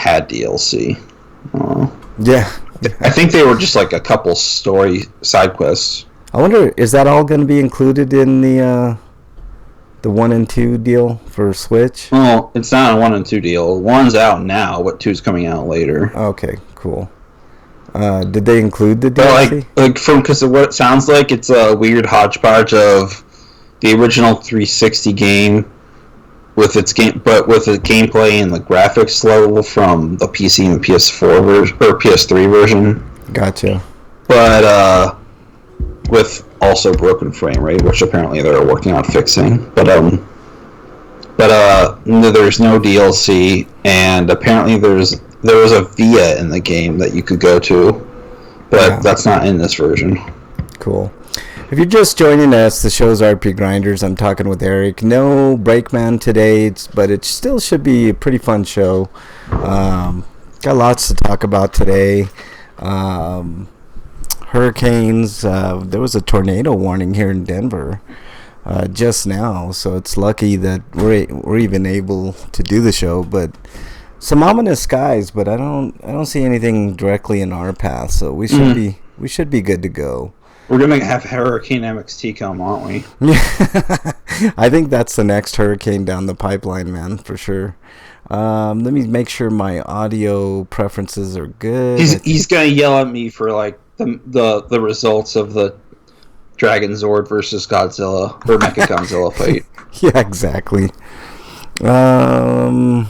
had DLC. Yeah. I think they were just like a couple story side quests. I wonder, is that all going to be included in the 1 and 2 deal for Switch? Well, it's not a 1 and 2 deal. 1's out now, but 2's coming out later. Okay, cool. Did they include the DLC? Because of what it sounds like, it's a weird hodgepodge of the original 360 game with its but with the gameplay and the graphics level from the PC and PS4 version or PS3 version. Gotcha. But with also broken frame rate, which apparently they're working on fixing. But there's no DLC, and apparently there was a via in the game that you could go to, but that's not in this version. Cool. If you're just joining us, the show's RPGrinders. I'm talking with Eric. No Breakman today, but it still should be a pretty fun show. Got lots to talk about today. Hurricanes. There was a tornado warning here in Denver just now, so it's lucky that we're even able to do the show. But some ominous skies, but I don't see anything directly in our path, so we should be good to go. We're going to have Hurricane MXT come, aren't we? Yeah, I think that's the next hurricane down the pipeline, man, for sure. Let me make sure my audio preferences are good. He's going to yell at me for like the results of the Dragon Zord versus Godzilla or Mechagodzilla fight. Yeah, exactly. I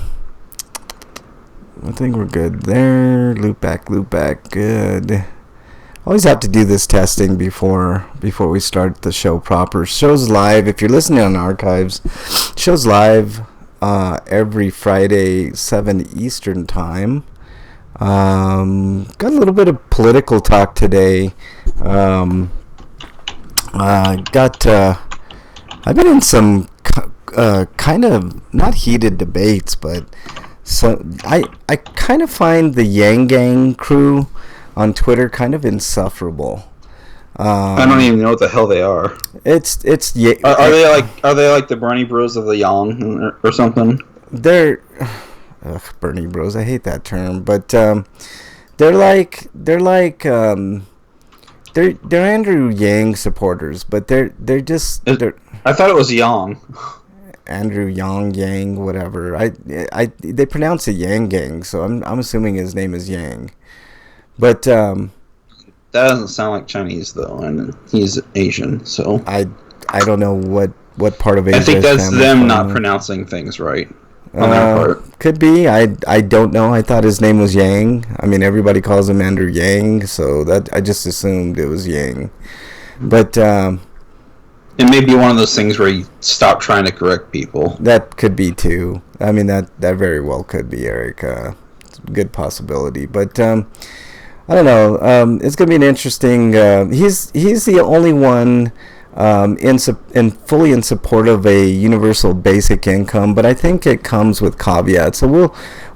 think we're good there. Loop back, good. Always have to do this testing before we start the show proper. Show's live. If you're listening on archives, show's live every Friday, 7 Eastern time. Got a little bit of political talk today. I've been in some kind of not heated debates, but so I kind of find the Yang Gang crew on Twitter kind of insufferable. I don't even know what the hell they are. Are they like the Bernie Bros of the Yang or something? They're Bernie Bros. I hate that term, but they're Andrew Yang supporters, but they're I thought it was Yang. Andrew Yang, whatever. They pronounce it Yang Gang, so I'm assuming his name is Yang. But that doesn't sound like Chinese though, and he's Asian, so I don't know what part of Asia. I think that's them not pronouncing things right on their part. Could be. I don't know. I thought his name was Yang. I mean, everybody calls him Andrew Yang, so that I just assumed it was Yang. But it may be one of those things where you stop trying to correct people. That could be too. I mean, that very well could be, Eric. It's a good possibility, but. I don't know. It's gonna be an interesting. He's the only one fully in support of a universal basic income, but I think it comes with caveats. So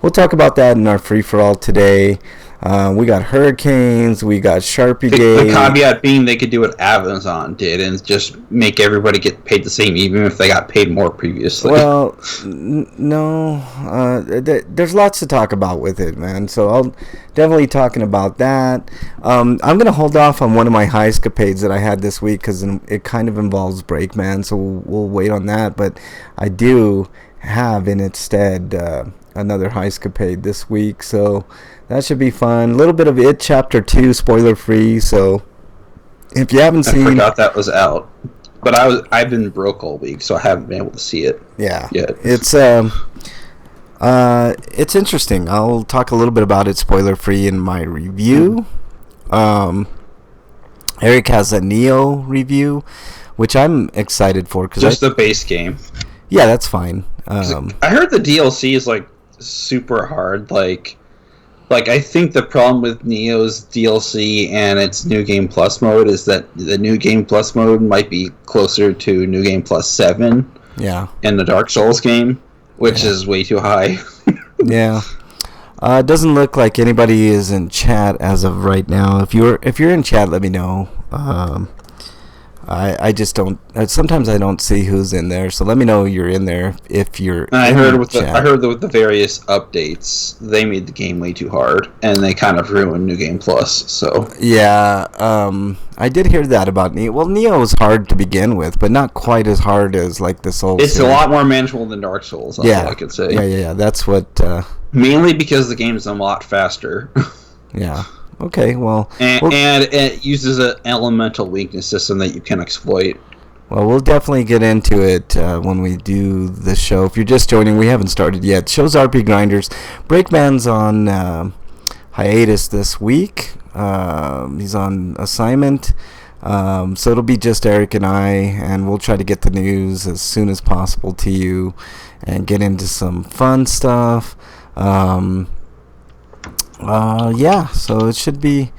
we'll talk about that in our free for all today. We got hurricanes, we got Sharpie Gate. The caveat being they could do what Amazon did and just make everybody get paid the same, even if they got paid more previously. Well, no, there's lots to talk about with it, man. So I'll definitely talking about that. I'm gonna hold off on one of my high escapades that I had this week because it kind of involves Breakman, so we'll wait on that. But I do have in its stead another high escapade this week, so. That should be fun. A little bit of It Chapter 2, spoiler free. So, if you haven't seen, I forgot that was out. But I've been broke all week, so I haven't been able to see it. Yeah, yet. It's interesting. I'll talk a little bit about it, spoiler free, in my review. Eric has a Neo review, which I'm excited for because just the base game. Yeah, that's fine. I heard the DLC is like super hard, Like, I think the problem with Neo's DLC and its New Game Plus mode is that the New Game Plus mode might be closer to New Game Plus 7 in the Dark Souls game, which is way too high. Yeah. It doesn't look like anybody is in chat as of right now. If you're in chat, let me know. I just don't. Sometimes I don't see who's in there. So let me know you're in there if you're. And I heard with the various updates, they made the game way too hard, and they kind of ruined New Game Plus. So yeah, I did hear that about Neo. Well, Neo was hard to begin with, but not quite as hard as like the Souls. It's a lot more manageable than Dark Souls. That's all I could say. Yeah. That's what. Mainly because the game is a lot faster. Yeah. Okay, well... And it uses an elemental weakness system that you can exploit. Well, we'll definitely get into it when we do the show. If you're just joining, we haven't started yet. Show's RPGrinders. Breakman's on hiatus this week. He's on assignment. So it'll be just Eric and I, and we'll try to get the news as soon as possible to you and get into some fun stuff. Yeah, so it should be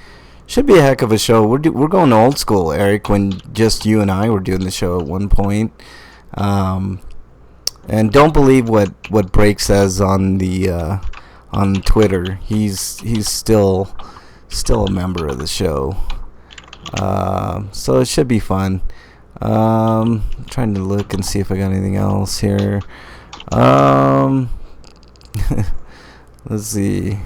a heck of a show. We're going old school, Eric, when just you and I were doing the show at one point. And don't believe what Break says on the on Twitter. He's still a member of the show. So it should be fun. I'm trying to look and see if I got anything else here. Let's see.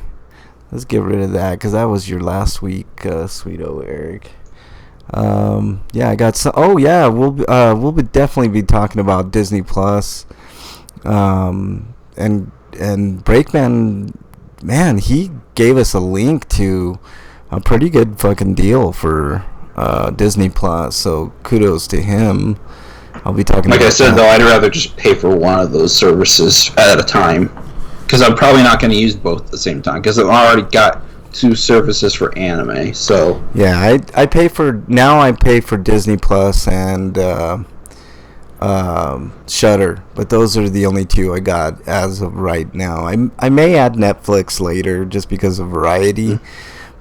Let's get rid of that because that was your last week, sweeto Eric. Yeah, I got some. Oh yeah, we'll definitely be talking about Disney Plus. And Breakman, man, he gave us a link to a pretty good fucking deal for Disney Plus. So kudos to him. I'll be talking. Like I said, though, I'd rather just pay for one of those services at a time. Because I'm probably not going to use both at the same time. Because I've already got 2 services for anime. So yeah, I pay for Disney Plus and Shudder, but those are the only 2 I got as of right now. I may add Netflix later just because of variety,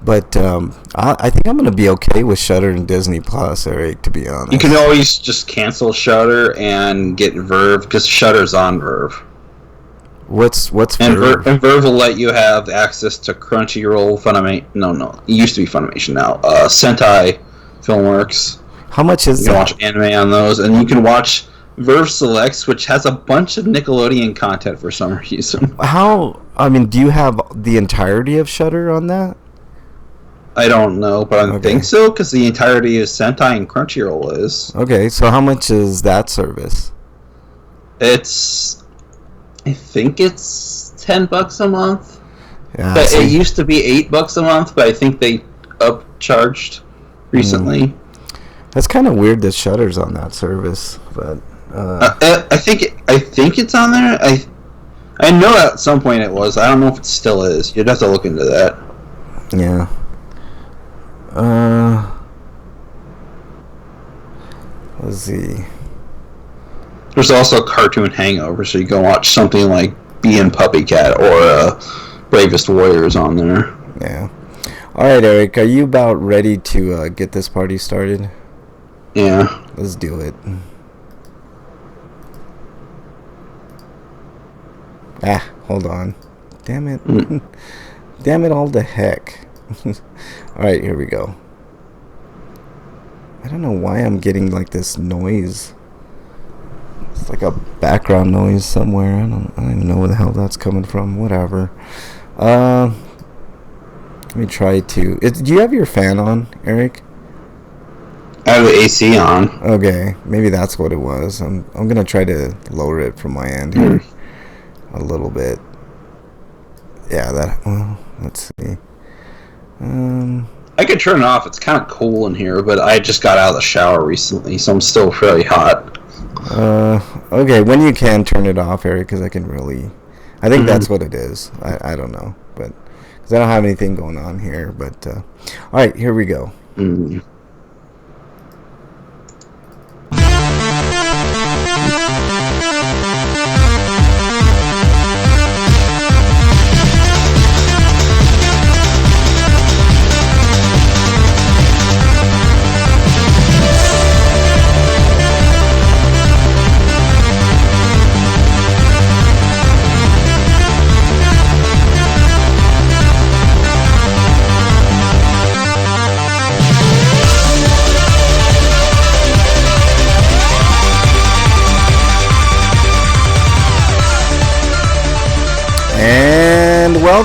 but I think I'm going to be okay with Shudder and Disney Plus, Eric. To be honest, you can always just cancel Shudder and get Verve because Shudder's on Verve. What's Verve? And Verve will let you have access to Crunchyroll, Funimation. No, it used to be Funimation now. Sentai, Filmworks. How much is that? You can watch anime on those, and you can watch Verve Selects, which has a bunch of Nickelodeon content for some reason. Do you have the entirety of Shudder on that? I don't know, but I think so, because the entirety of Sentai and Crunchyroll is. Okay, so how much is that service? I think it's $10 a month. Yeah, but it used to be $8 a month, but I think they upcharged recently. That's kind of weird that Shudder's on that service, but I think it's on there. I know at some point it was. I don't know if it still is. You'd have to look into that. Yeah. Let's see. There's also a Cartoon Hangover, so you can watch something like Bee and Puppy Cat or Bravest Warriors on there. Yeah. All right, Eric, are you about ready to get this party started? Yeah. Let's do it. Hold on. Damn it. Damn it all the heck. All right, here we go. I don't know why I'm getting like this noise. It's like a background noise somewhere. I don't even know where the hell that's coming from. Whatever. Let me try to. Do you have your fan on, Eric? I have the AC on. Okay, maybe that's what it was. I'm gonna try to lower it from my end here a little bit. Yeah, well, let's see. I could turn it off. It's kind of cool in here, but I just got out of the shower recently, so I'm still fairly hot. Okay, when you can turn it off, Eric, because I think that's what it is. I don't know, but because I don't have anything going on here. But all right, here we go.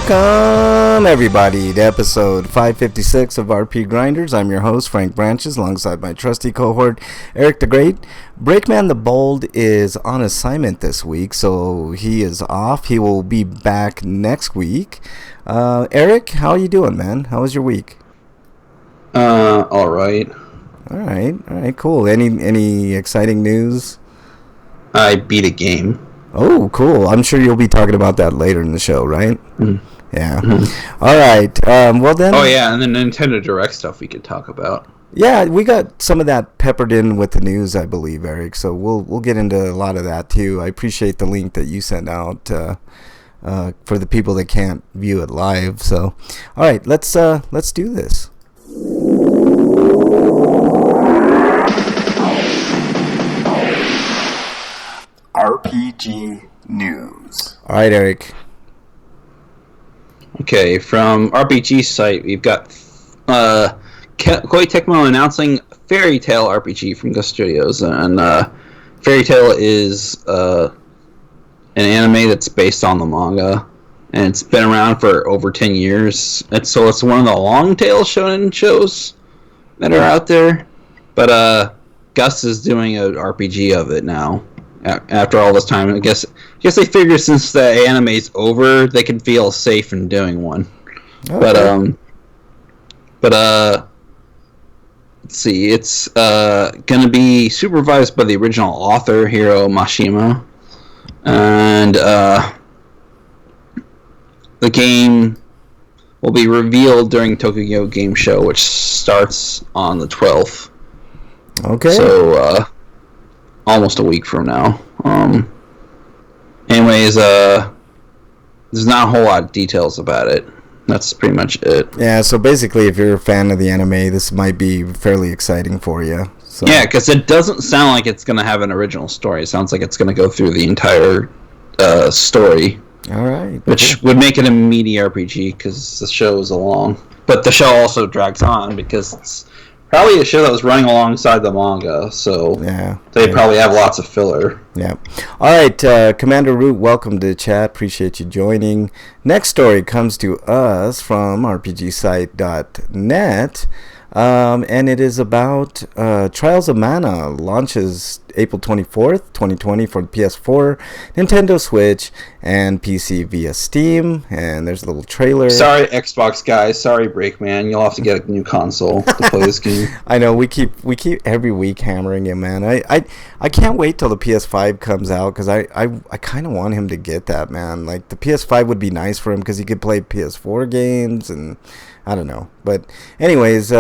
Welcome, everybody, to episode 556 of RPGrinders. I'm your host, Frank Branches, alongside my trusty cohort, Eric the Great. Breakman the Bold is on assignment this week, so he is off. He will be back next week. Eric, how are you doing, man? How was your week? All right. All right, cool. Any exciting news? I beat a game. Oh, cool. I'm sure you'll be talking about that later in the show, right? Mm. Yeah. Mm-hmm. All right. Well, then... Oh, yeah, and the Nintendo Direct stuff we could talk about. Yeah, we got some of that peppered in with the news, I believe, Eric. So we'll get into a lot of that, too. I appreciate the link that you sent out for the people that can't view it live. So, all right, let's do this. RPG News. All right, Eric. Okay, from RPG site, we've got Koei Tecmo announcing Fairy Tail RPG from Ghost Studios, and Fairy Tail is an anime that's based on the manga, and it's been around for over 10 years. It's one of the long tail shonen shows that are out there, but Gus is doing an RPG of it now. After all this time, I guess they figure since the anime's over, they can feel safe in doing one. Okay. But let's see, it's gonna be supervised by the original author Hiro Mashima, and the game will be revealed during Tokyo Game Show, which starts on the 12th. Okay. So almost a week from now. Anyways, there's not a whole lot of details about it. That's pretty much it. Yeah, so basically, if you're a fan of the anime, this might be fairly exciting for you. So. Yeah, because it doesn't sound like it's going to have an original story. It sounds like it's going to go through the entire story. All right. Which would make it a meaty RPG, because the show is long. But the show also drags on, because it's probably a show that was running alongside the manga, so yeah, they probably have lots of filler. Yeah. All right, Commander Root, welcome to the chat. Appreciate you joining. Next story comes to us from RPGsite.net, and it is about Trials of Mana launches April 24th, 2020 for the PS4, Nintendo Switch, and PC via Steam. And there's a little trailer. Sorry, Xbox guys. Sorry, Breakman. You'll have to get a new console to play this game. I know we keep every week hammering him, man. I can't wait till the PS5 comes out because I kind of want him to get that, man. Like the PS5 would be nice for him because he could play PS4 games and I don't know. But anyways,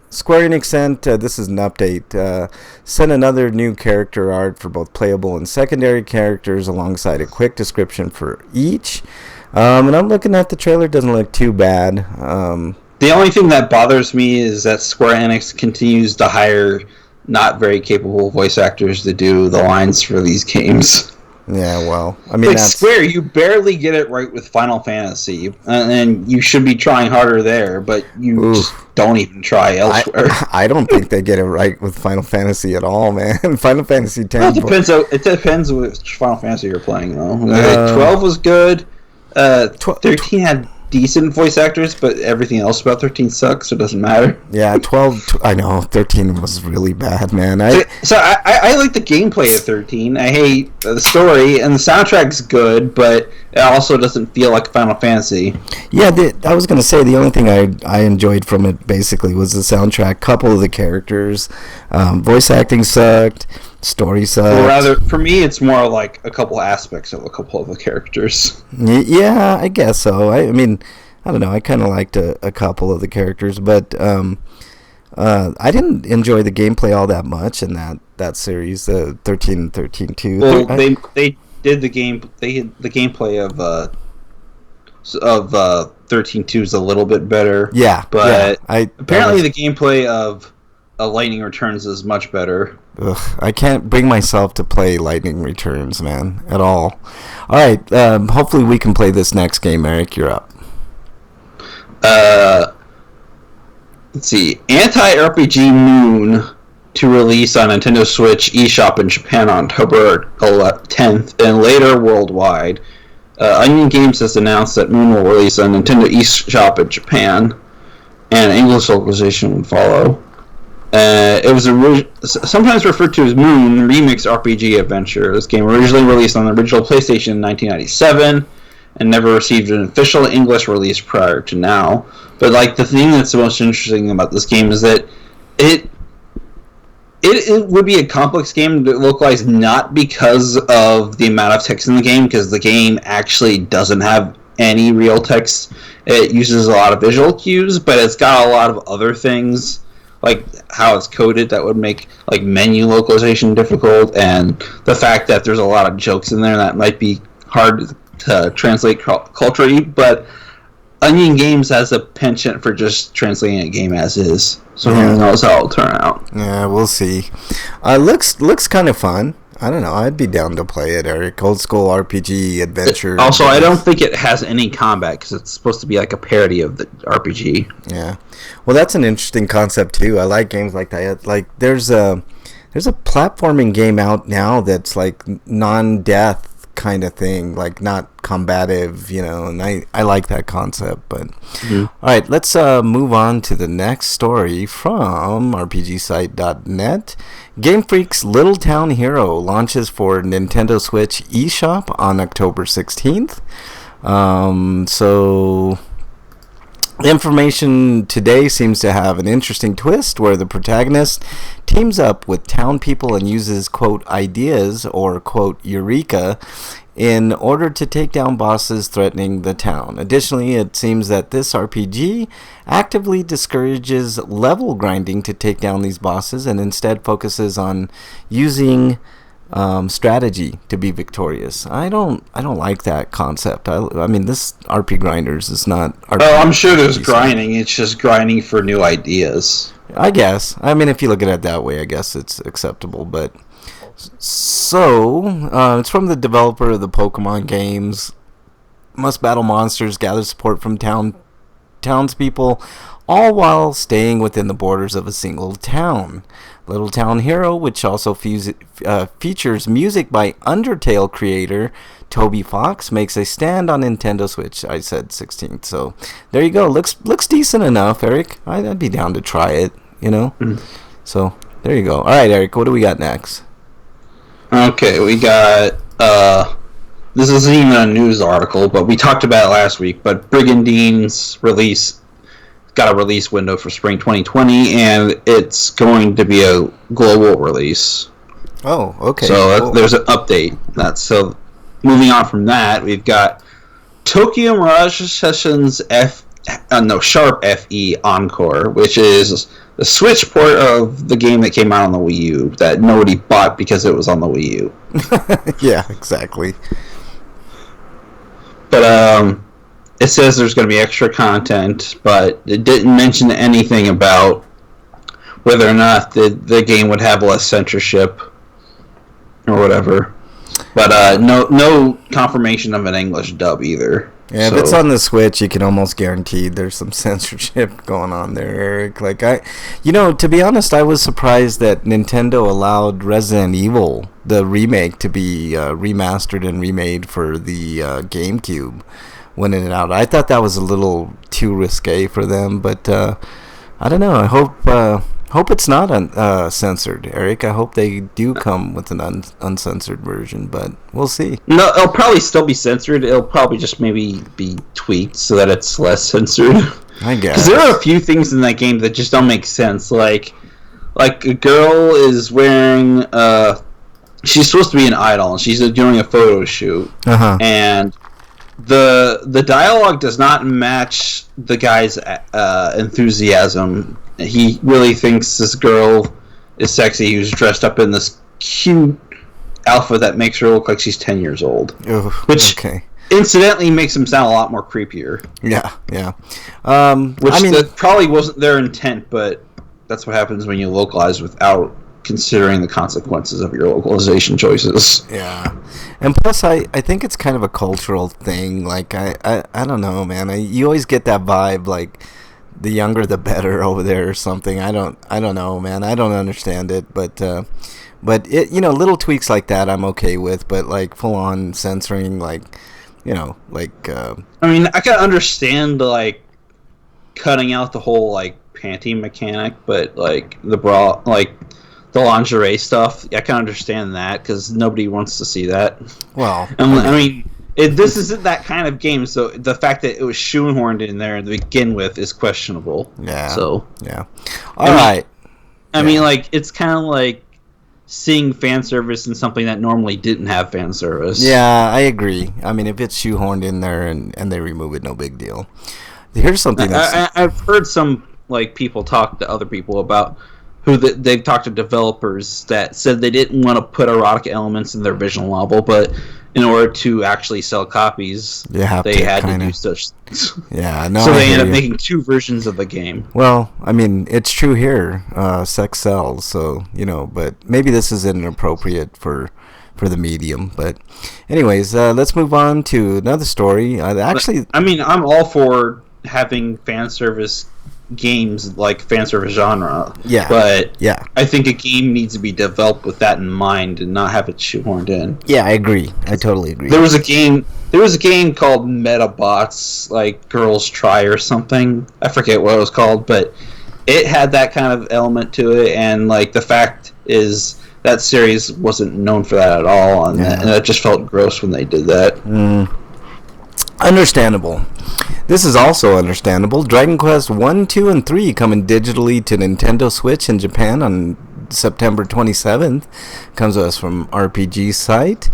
Square Enix sent, this is an update, sent another new character art for both playable and secondary characters alongside a quick description for each. And I'm looking at the trailer, doesn't look too bad. The only thing that bothers me is that Square Enix continues to hire not very capable voice actors to do the lines for these games. Yeah, well, I mean, Square, you barely get it right with Final Fantasy, and you should be trying harder there, but you just don't even try elsewhere. I don't think they get it right with Final Fantasy at all, man. Final Fantasy X. Well, it depends which Final Fantasy you're playing, though. 12 was good. 13 had decent voice actors, but everything else about 13 sucks, so it doesn't matter. Yeah, 12, I know, 13 was really bad, man. I like the gameplay of 13. I hate the story, and the soundtrack's good, but it also doesn't feel like Final Fantasy. Yeah, I was going to say, the only thing I enjoyed from it, basically, was the soundtrack, couple of the characters, voice acting sucked, story sucked. Or rather, for me, it's more like a couple aspects of a couple of the characters. Yeah, I guess so. I mean, I don't know. I kind of liked a couple of the characters, but I didn't enjoy the gameplay all that much in that series, 13 and 13-2. Well, they did the game. The gameplay of 13-2 is a little bit better. Yeah, but apparently the gameplay of Lightning Returns is much better. Ugh, I can't bring myself to play Lightning Returns, man, at all. All right, hopefully we can play this next game, Eric. You're up. Let's see. Anti-RPG Moon to release on Nintendo Switch eShop in Japan on October 10th and later worldwide. Onion Games has announced that Moon will release on Nintendo eShop in Japan, and English localization would follow. It was sometimes referred to as Moon Remix RPG Adventure. This game originally released on the original PlayStation in 1997 and never received an official English release prior to now. But like the thing that's the most interesting about this game is that it would be a complex game to localize, not because of the amount of text in the game, because the game actually doesn't have any real text. It uses a lot of visual cues, but it's got a lot of other things, like how it's coded, that would make like menu localization difficult, and the fact that there's a lot of jokes in there that might be hard to translate culturally. But Onion Games has a penchant for just translating a game as is, so who knows how it'll turn out. Yeah, we'll see. Looks kind of fun. I don't know. I'd be down to play it, Eric. Old school RPG adventure. Also, I don't think it has any combat because it's supposed to be like a parody of the RPG. Yeah. Well, that's an interesting concept too. I like games like that. Like there's a platforming game out now that's like non-death kind of thing, like not combative, and I like that concept. But all right, let's move on to the next story from RPGsite.net. Game Freak's Little Town Hero launches for Nintendo Switch eShop on October 16th. So information today seems to have an interesting twist where the protagonist teams up with town people and uses, quote, ideas, or, quote, eureka, in order to take down bosses threatening the town. Additionally, it seems that this RPG actively discourages level grinding to take down these bosses and instead focuses on using strategy to be victorious. I don't like that concept. I mean, this RPGrinders is not RPG. Oh, I'm sure there's grinding. It's just grinding for new ideas. I guess. I mean, if you look at it that way, I guess it's acceptable. But so it's from the developer of the Pokemon games. Must battle monsters, gather support from townspeople, all while staying within the borders of a single town. Little Town Hero, which also features music by Undertale creator Toby Fox, makes a stand on Nintendo Switch. I said 16th, so there you go. Looks decent enough, Eric. I'd be down to try it, So there you go. All right, Eric, what do we got next? Okay, we got this isn't even a news article, but we talked about it last week. But Brigandine's release got a release window for spring 2020, and it's going to be a global release. Oh, okay. So cool. There's an update. So moving on from that, we've got Tokyo Mirage Sessions Sharp FE Encore, which is the Switch port of the game that came out on the Wii U that nobody bought because it was on the Wii U. Yeah, exactly. But it says there's going to be extra content, but it didn't mention anything about whether or not the game would have less censorship or whatever. But no confirmation of an English dub either. Yeah, if it's on the Switch, you can almost guarantee there's some censorship going on there, Eric. Like to be honest, I was surprised that Nintendo allowed Resident Evil, the remake, to be remastered and remade for the GameCube when it out. I thought that was a little too risque for them, but I don't know. I hope it's not censored, Eric. I hope they do come with an uncensored version, but we'll see. No, it'll probably still be censored. It'll probably just maybe be tweaked so that it's less censored. I guess. Because there are a few things in that game that just don't make sense. Like a girl is wearing... she's supposed to be an idol, and she's doing a photo shoot. Uh-huh. And the dialogue does not match the guy's enthusiasm. He really thinks this girl is sexy, who's dressed up in this cute outfit that makes her look like she's 10 years old. Ooh, which incidentally makes him sound a lot more creepier. Yeah. That probably wasn't their intent, but that's what happens when you localize without considering the consequences of your localization choices. Yeah. And plus, I think it's kind of a cultural thing. Like, I don't know, man. You always get that vibe, like, the younger the better over there or something. I don't know, man. I don't understand it, but it, little tweaks like that I'm okay with, but like full on censoring, like, like. I mean, I can understand like cutting out the whole like panty mechanic, but like the bra, like the lingerie stuff, I can understand that because nobody wants to see that. Well, I mean this isn't that kind of game, so the fact that it was shoehorned in there to begin with is questionable. Yeah. So yeah. All right. I mean, like it's kind of like seeing fan service in something that normally didn't have fan service. Yeah, I agree. I mean, if it's shoehorned in there and they remove it, no big deal. Here's something I've heard some like people talk to other people about they've talked to developers that said they didn't want to put erotic elements in their visual novel, but in order to actually sell copies, they had to do such things. Yeah, no. So they ended up making 2 versions of the game. Well, I mean, it's true here. Sex sells, so but maybe this is inappropriate for the medium. But anyways, let's move on to another story. I mean, I'm all for having fan service games, like fan service genre. Yeah. But yeah, I think a game needs to be developed with that in mind and not have it shoehorned in. Yeah, I agree. I totally agree. There was a game called Metabots, like Girls Try or something. I forget what it was called, but it had that kind of element to it, and like the fact is that series wasn't known for that at all, and it just felt gross when they did that. Understandable. This is also understandable. Dragon Quest 1, 2, and 3 coming digitally to Nintendo Switch in Japan on September 27th. Comes to us from RPG site.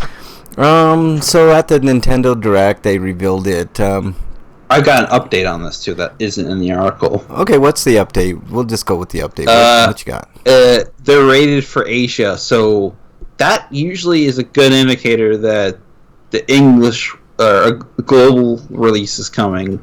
So at the Nintendo Direct, they revealed it. I got an update on this too that isn't in the article. Okay, what's the update? We'll just go with the update. What you got? They're rated for Asia, so that usually is a good indicator that the English global release is coming.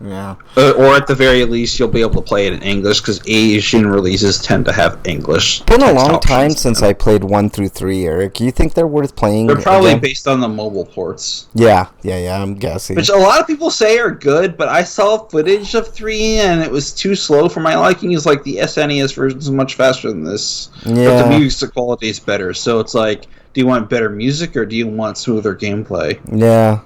Yeah. Or at the very least, you'll be able to play it in English, because Asian releases tend to have English. It's been a long time since I played 1 through 3, Eric. Do you think they're worth playing? They're probably based on the mobile ports. Yeah, I'm guessing. Which a lot of people say are good, but I saw footage of 3 and it was too slow for my liking. It's like the SNES version is much faster than this. Yeah. But the music quality is better, so it's like, do you want better music or do you want smoother gameplay? Yeah,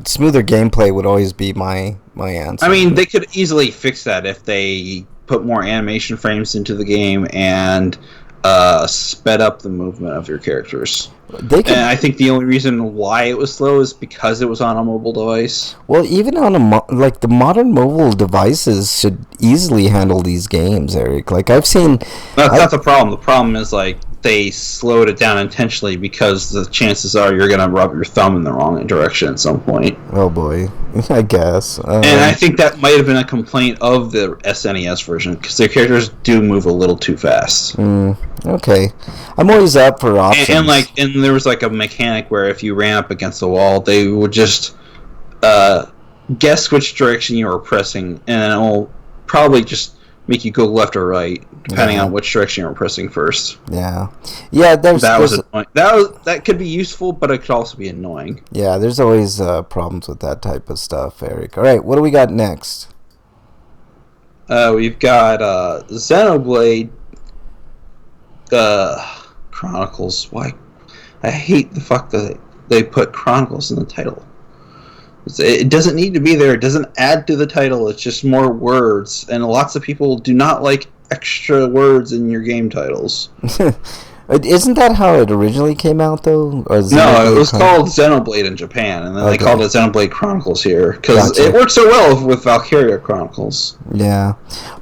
smoother gameplay would always be my answer. I mean, they could easily fix that if they put more animation frames into the game and sped up the movement of your characters. And I think the only reason why it was slow is because it was on a mobile device. Well, even on like the modern mobile devices should easily handle these games, Eric. Like I've seen. That's not the problem. The problem is like they slowed it down intentionally because the chances are you're gonna rub your thumb in the wrong direction at some point. Oh boy, I guess. And I think that might have been a complaint of the SNES version because their characters do move a little too fast. Okay, I'm always up for options. And there was like a mechanic where if you ran up against the wall, they would just guess which direction you were pressing, and it will probably just make you go left or right depending on which direction you were pressing first. Yeah. That could be useful, but it could also be annoying. Yeah, there's always problems with that type of stuff, Eric. All right, what do we got next? We've got Xenoblade Chronicles. Why? I hate the fact that they put Chronicles in the title. It doesn't need to be there. It doesn't add to the title. It's just more words, and lots of people do not like extra words in your game titles. Isn't that how it originally came out, though? Or no, it was called Xenoblade in Japan, and then they called it Xenoblade Chronicles here because it works so well with Valkyria Chronicles. Yeah.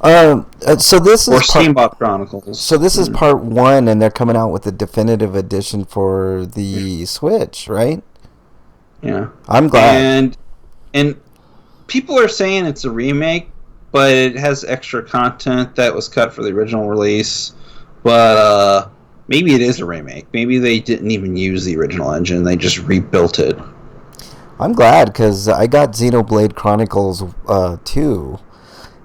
So this is Steambot Chronicles. So this is part 1, and they're coming out with the definitive edition for the Switch, right? Yeah, I'm glad. And people are saying it's a remake, but it has extra content that was cut for the original release. But maybe it is a remake. Maybe they didn't even use the original engine; they just rebuilt it. I'm glad because I got Xenoblade Chronicles 2,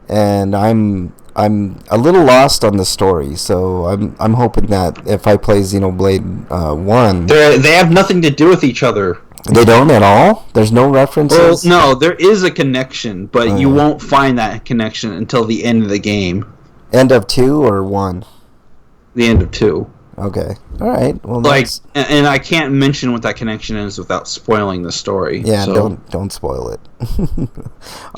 and I'm a little lost on the story. So I'm hoping that if I play Xenoblade 1, they have nothing to do with each other. They don't at all? There's no references? Well, no, there is a connection, but you won't find that connection until the end of the game. End of 2 or 1? The end of 2. Okay. All right. Well, like, and I can't mention what that connection is without spoiling the story. Yeah, so don't spoil it.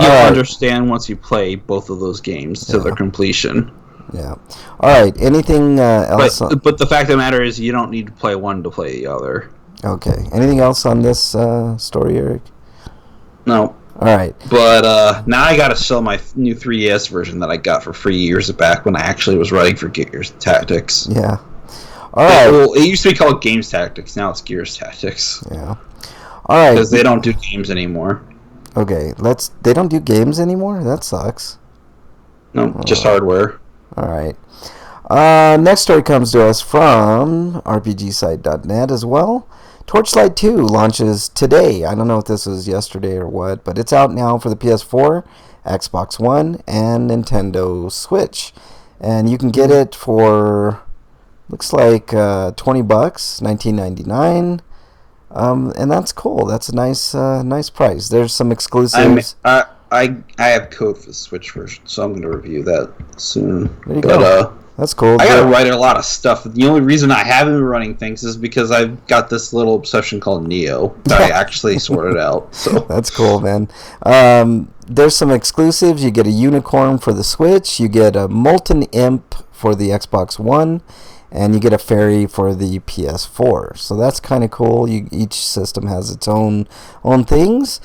You'll understand once you play both of those games to their completion. Yeah. All right. Anything else? But the fact of the matter is, you don't need to play one to play the other. Okay. Anything else on this story, Eric? No. All right. But now I got to sell my new 3DS version that I got for free years back when I actually was writing for Gears Tactics. Yeah. All right. Well, it used to be called Games Tactics. Now it's Gears Tactics. Yeah. All right. Because they don't do games anymore. Okay. They don't do games anymore? That sucks. No, just hardware. All right. Next story comes to us from RPGsite.net as well. Torchlight 2 launches today. I don't know if this was yesterday or what, but it's out now for the PS4, Xbox One, and Nintendo Switch. And you can get it for, looks like $20, $19.99. And that's cool. That's a nice price. There's some exclusives. I have code for the Switch version, so I'm going to review that soon. There you go. That's cool. I got to write a lot of stuff. The only reason I haven't been running things is because I've got this little obsession called Neo that I actually sorted out. So that's cool, man. There's some exclusives. You get a unicorn for the Switch. You get a molten imp for the Xbox One. And you get a fairy for the PS4. So that's kind of cool. Each system has its own things.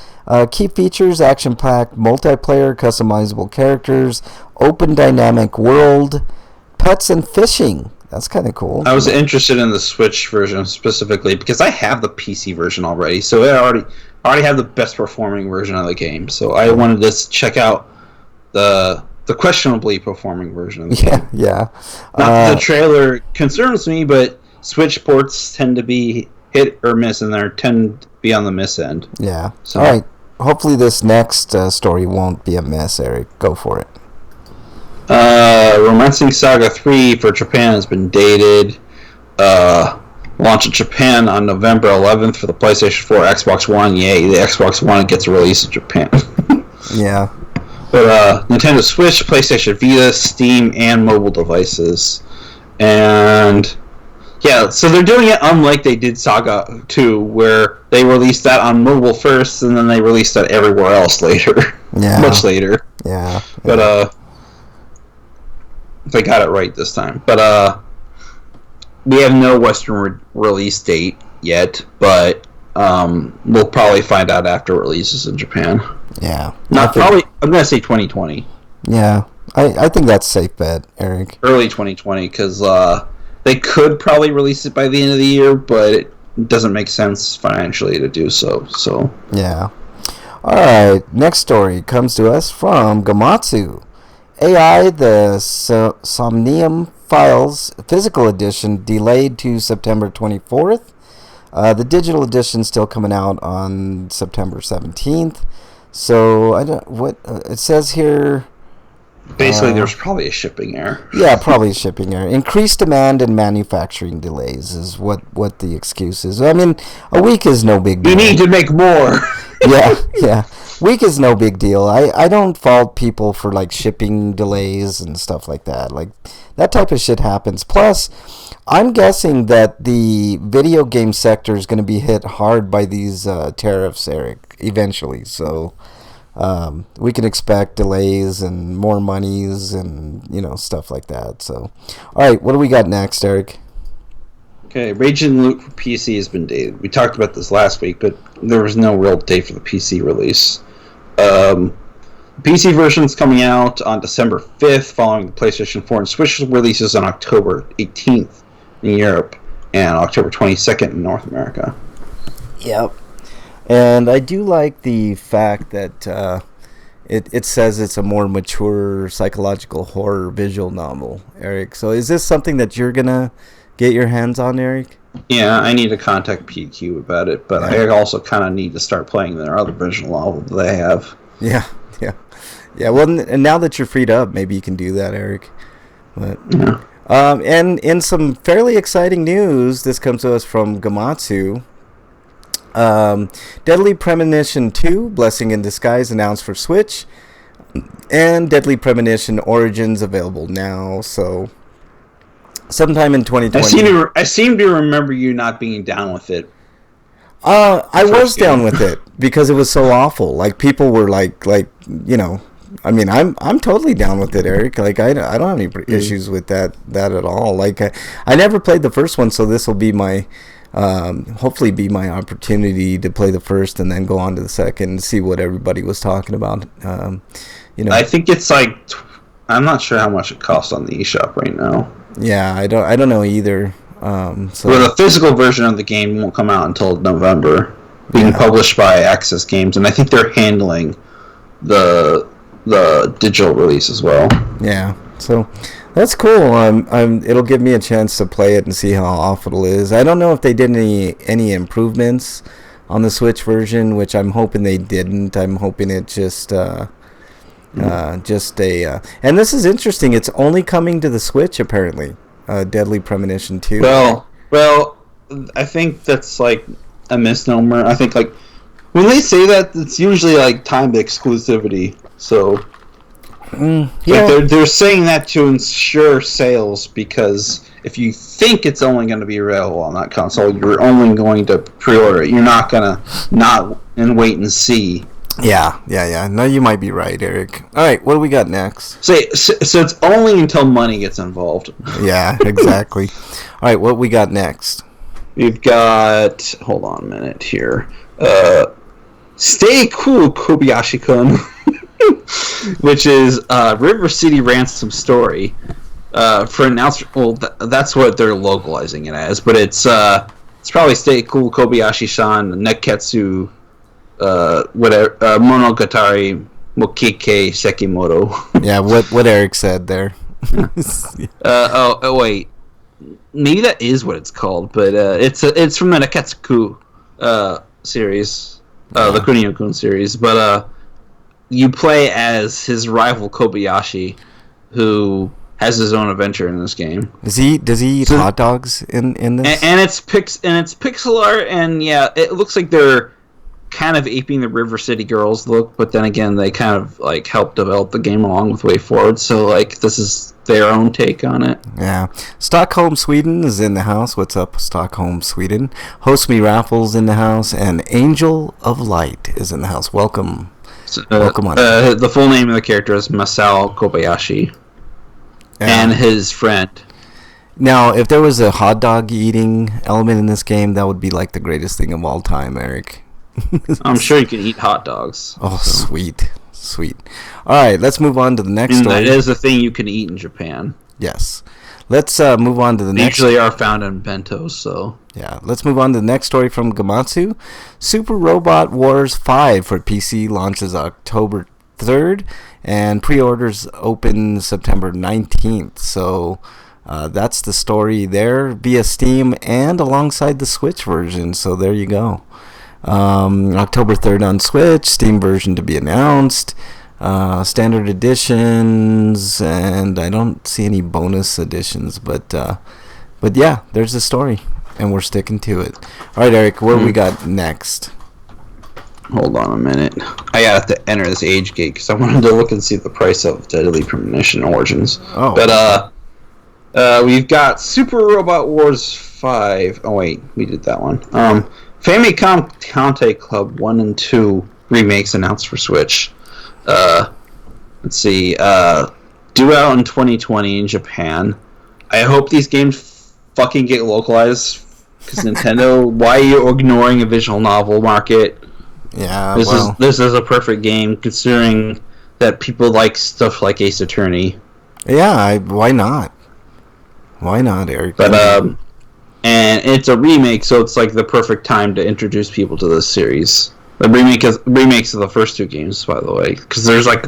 Key features: action-packed multiplayer, customizable characters, open dynamic world, pets, and fishing. That's kind of cool. I was interested in the Switch version specifically because I have the PC version already. So I already have the best performing version of the game. So I wanted to check out the questionably performing version of the game. Yeah. Not the trailer concerns me, but Switch ports tend to be hit or miss, and they tend to be on the miss end. Yeah. So. All right. Hopefully this next story won't be a miss, Eric. Go for it. Romancing Saga 3 for Japan has been dated. Launch in Japan on November 11th for the PlayStation 4, Xbox One. Yay, the Xbox One gets released in Japan. Yeah. But Nintendo Switch, PlayStation Vita, Steam, and mobile devices. And yeah, so they're doing it unlike they did Saga 2, where they released that on mobile first, and then they released that everywhere else later. Yeah. Much later. Yeah. But they got it right this time. But we have no Western release date yet, but we'll probably find out after it releases in Japan. Yeah. I'm going to say 2020. Yeah. I think that's a safe bet, Eric. Early 2020, because they could probably release it by the end of the year, but it doesn't make sense financially to do so. So yeah. All right. Next story comes to us from Gamatsu. AI, the Somnium Files Physical Edition delayed to September 24th. The digital edition still coming out on September 17th. So it says here. Basically, there's probably a shipping error. Yeah, probably a shipping error. Increased demand and manufacturing delays is what the excuse is. I mean, a week is no big deal. We need to make more. Yeah. Week is no big deal. I don't fault people for like shipping delays and stuff like that. Like that type of shit happens. Plus, I'm guessing that the video game sector is going to be hit hard by these tariffs, Eric, eventually. So we can expect delays and more monies and stuff like that. So, all right, what do we got next, Eric? Okay, Rage and Loot for PC has been dated. We talked about this last week, but there was no real date for the PC release. PC version is coming out on December 5th, following the PlayStation 4 and Switch releases on October 18th in Europe and October 22nd in North America. Yep. And I do like the fact that it says it's a more mature psychological horror visual novel, Eric. So is this something that you're going to get your hands on, Eric? Yeah, I need to contact PQ about it, but I also kind of need to start playing their other visual novel that they have. Yeah. Well, and now that you're freed up, maybe you can do that, Eric. But, yeah. And in some fairly exciting news, this comes to us from Gamatsu. Deadly Premonition 2, Blessing in Disguise, announced for Switch, and Deadly Premonition Origins available now. So sometime in 2020. I seem to remember you not being down with it. I was down with it because it was so awful. Like people were like I mean, I'm totally down with it, Eric. Like I don't have any issues with that at all. Like I never played the first one, so this will be my hopefully be my opportunity to play the first and then go on to the second and see what everybody was talking about. I think it's like I'm not sure how much it costs on the eShop right now. Yeah, I don't know either. Well, the physical version of the game won't come out until November, being published by Access Games, and I think they're handling the digital release as well. Yeah, so that's cool. It'll give me a chance to play it and see how awful it is. I don't know if they did any improvements on the Switch version, which I'm hoping they didn't. I'm hoping it just and this is interesting. It's only coming to the Switch apparently. Deadly Premonition 2. Well, I think that's like a misnomer. I think like when they say that, it's usually like timed exclusivity. So like they're saying that to ensure sales, because if you think it's only going to be available on that console, you're only going to pre-order it. You're not gonna wait and see. Yeah. No, you might be right, Eric. All right, what do we got next? So it's only until money gets involved. Yeah, exactly. All right, what we got next? We've got... Hold on a minute here. Stay Cool, Kobayashi-kun, which is River City Ransom Story. For announcement... Well, that's what they're localizing it as, but it's probably Stay Cool, Kobayashi-san, Neketsu... Monogatari Mokike Sekimoto. Yeah, what Eric said there. Wait, maybe that is what it's called, but it's from the Neketsu series, the Kunio-kun series. But you play as his rival Kobayashi, who has his own adventure in this game. Does he eat hot dogs in this? And it's pixel art, and yeah, it looks like they're kind of aping the River City Girls look, but then again, they kind of like help develop the game along with Way Forward, so like this is their own take on it. Yeah. Stockholm, Sweden is in the house. What's up, Stockholm, Sweden? Host Me Raffles in the house, and Angel of Light is in the house. Welcome. Welcome on. The full name of the character is Masao Kobayashi, and his friend. Now, if there was a hot dog eating element in this game, that would be like the greatest thing of all time, Eric. I'm sure you can eat hot dogs. Oh, so. Sweet. All right, let's move on to the next story. That is a thing you can eat in Japan. Yes. Let's move on to the next. Usually are found in bentos, so. Yeah, let's move on to the next story from Gamatsu. Super Robot Wars 5 for PC launches October 3rd, and pre-orders open September 19th. So that's the story there via Steam and alongside the Switch version. So there you go. October 3rd on Switch, Steam version to be announced, standard editions, and I don't see any bonus editions, but yeah, there's the story, and we're sticking to it. All right, Eric, what we got next? Hold on a minute. I have to enter this age gate because I wanted to look and see the price of Deadly Premonition Origins. Oh. But we've got Super Robot Wars 5. Oh wait, we did that one. Famicom Tante Club 1 and 2 remakes announced for Switch. Let's see. Due out in 2020 in Japan. I hope these games fucking get localized. Because Nintendo, why are you ignoring a visual novel market? Yeah, this is a perfect game, considering that people like stuff like Ace Attorney. Yeah, why not? Why not, Eric? But and it's a remake, so it's like the perfect time to introduce people to this series. The remakes of the first two games, by the way, because there's at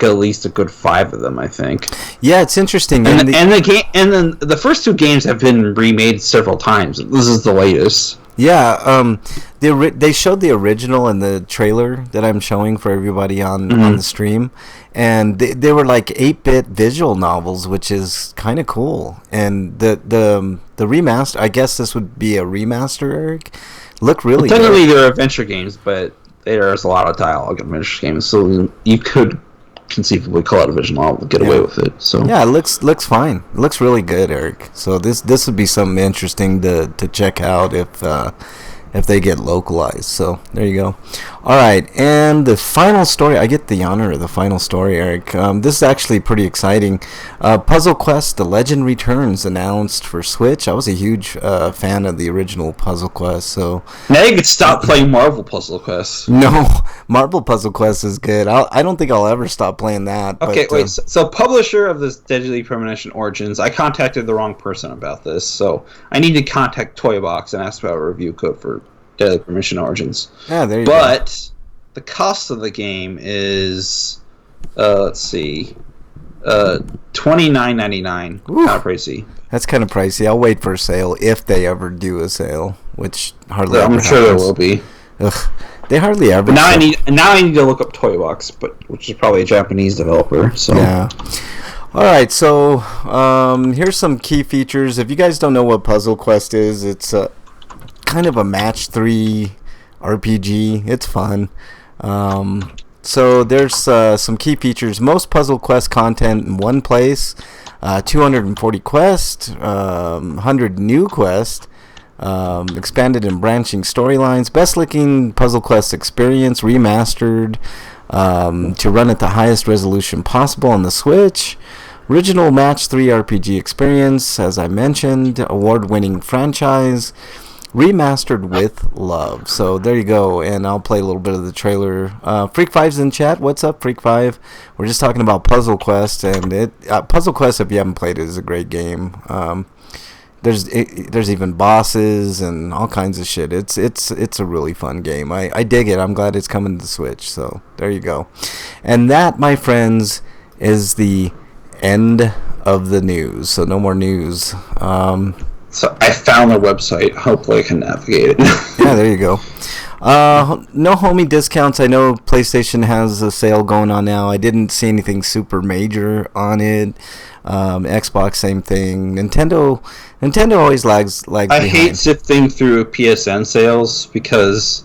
least a good 5 of them, I think. Yeah, it's interesting. And then the first two games have been remade several times. This is the latest. Yeah, they showed the original in the trailer that I'm showing for everybody on the stream, and they were like 8-bit visual novels, which is kind of cool. And the remaster, I guess this would be a remaster, Eric. Look really good. Technically, they're adventure games, but there's a lot of dialogue in adventure games, so you could conceivably call it a visual novel, get away with it. So yeah, it looks fine. It looks really good, Eric. So this would be something interesting to check out if they get localized. So there you go. All right, and the final story. I get the honor of the final story, Eric. This is actually pretty exciting. Puzzle Quest: The Legend Returns announced for Switch. I was a huge fan of the original Puzzle Quest. So now you can stop playing Marvel Puzzle Quest. No, Marvel Puzzle Quest is good. I don't think I'll ever stop playing that. Okay, but, wait. So publisher of this Deadly Premonition Origins, I contacted the wrong person about this, so I need to contact Toybox and ask about a review code for Deadly Premonition Origins. Yeah, there you go. But the cost of the game is, let's see, $29.99. Kind of pricey. That's kind of pricey. I'll wait for a sale if they ever do a sale, which hardly. I'm sure there will be. Ugh, they hardly ever. Now I need to look up Toybox, which is probably a Japanese developer. So yeah. All right, so here's some key features. If you guys don't know what Puzzle Quest is, it's kind of a match 3 RPG. It's fun. So there's some key features. Most Puzzle Quest content in one place. 240 quests, 100 new quests, expanded and branching storylines, best looking Puzzle Quest experience, remastered to run at the highest resolution possible on the Switch. Original Match 3 RPG experience, as I mentioned, award-winning franchise, remastered with love. So there you go, and I'll play a little bit of the trailer. Freak 5's in chat. What's up, Freak 5? We're just talking about Puzzle Quest, and Puzzle Quest, if you haven't played it, is a great game. There's even bosses and all kinds of shit. It's a really fun game. I dig it. I'm glad it's coming to the Switch. So there you go. And that, my friends, is the end of the news. So no more news. So I found their website. Hopefully I can navigate it. Yeah, there you go. No homie discounts. I know PlayStation has a sale going on now. I didn't see anything super major on it. Xbox, same thing. Nintendo always lags behind. I hate sifting through PSN sales because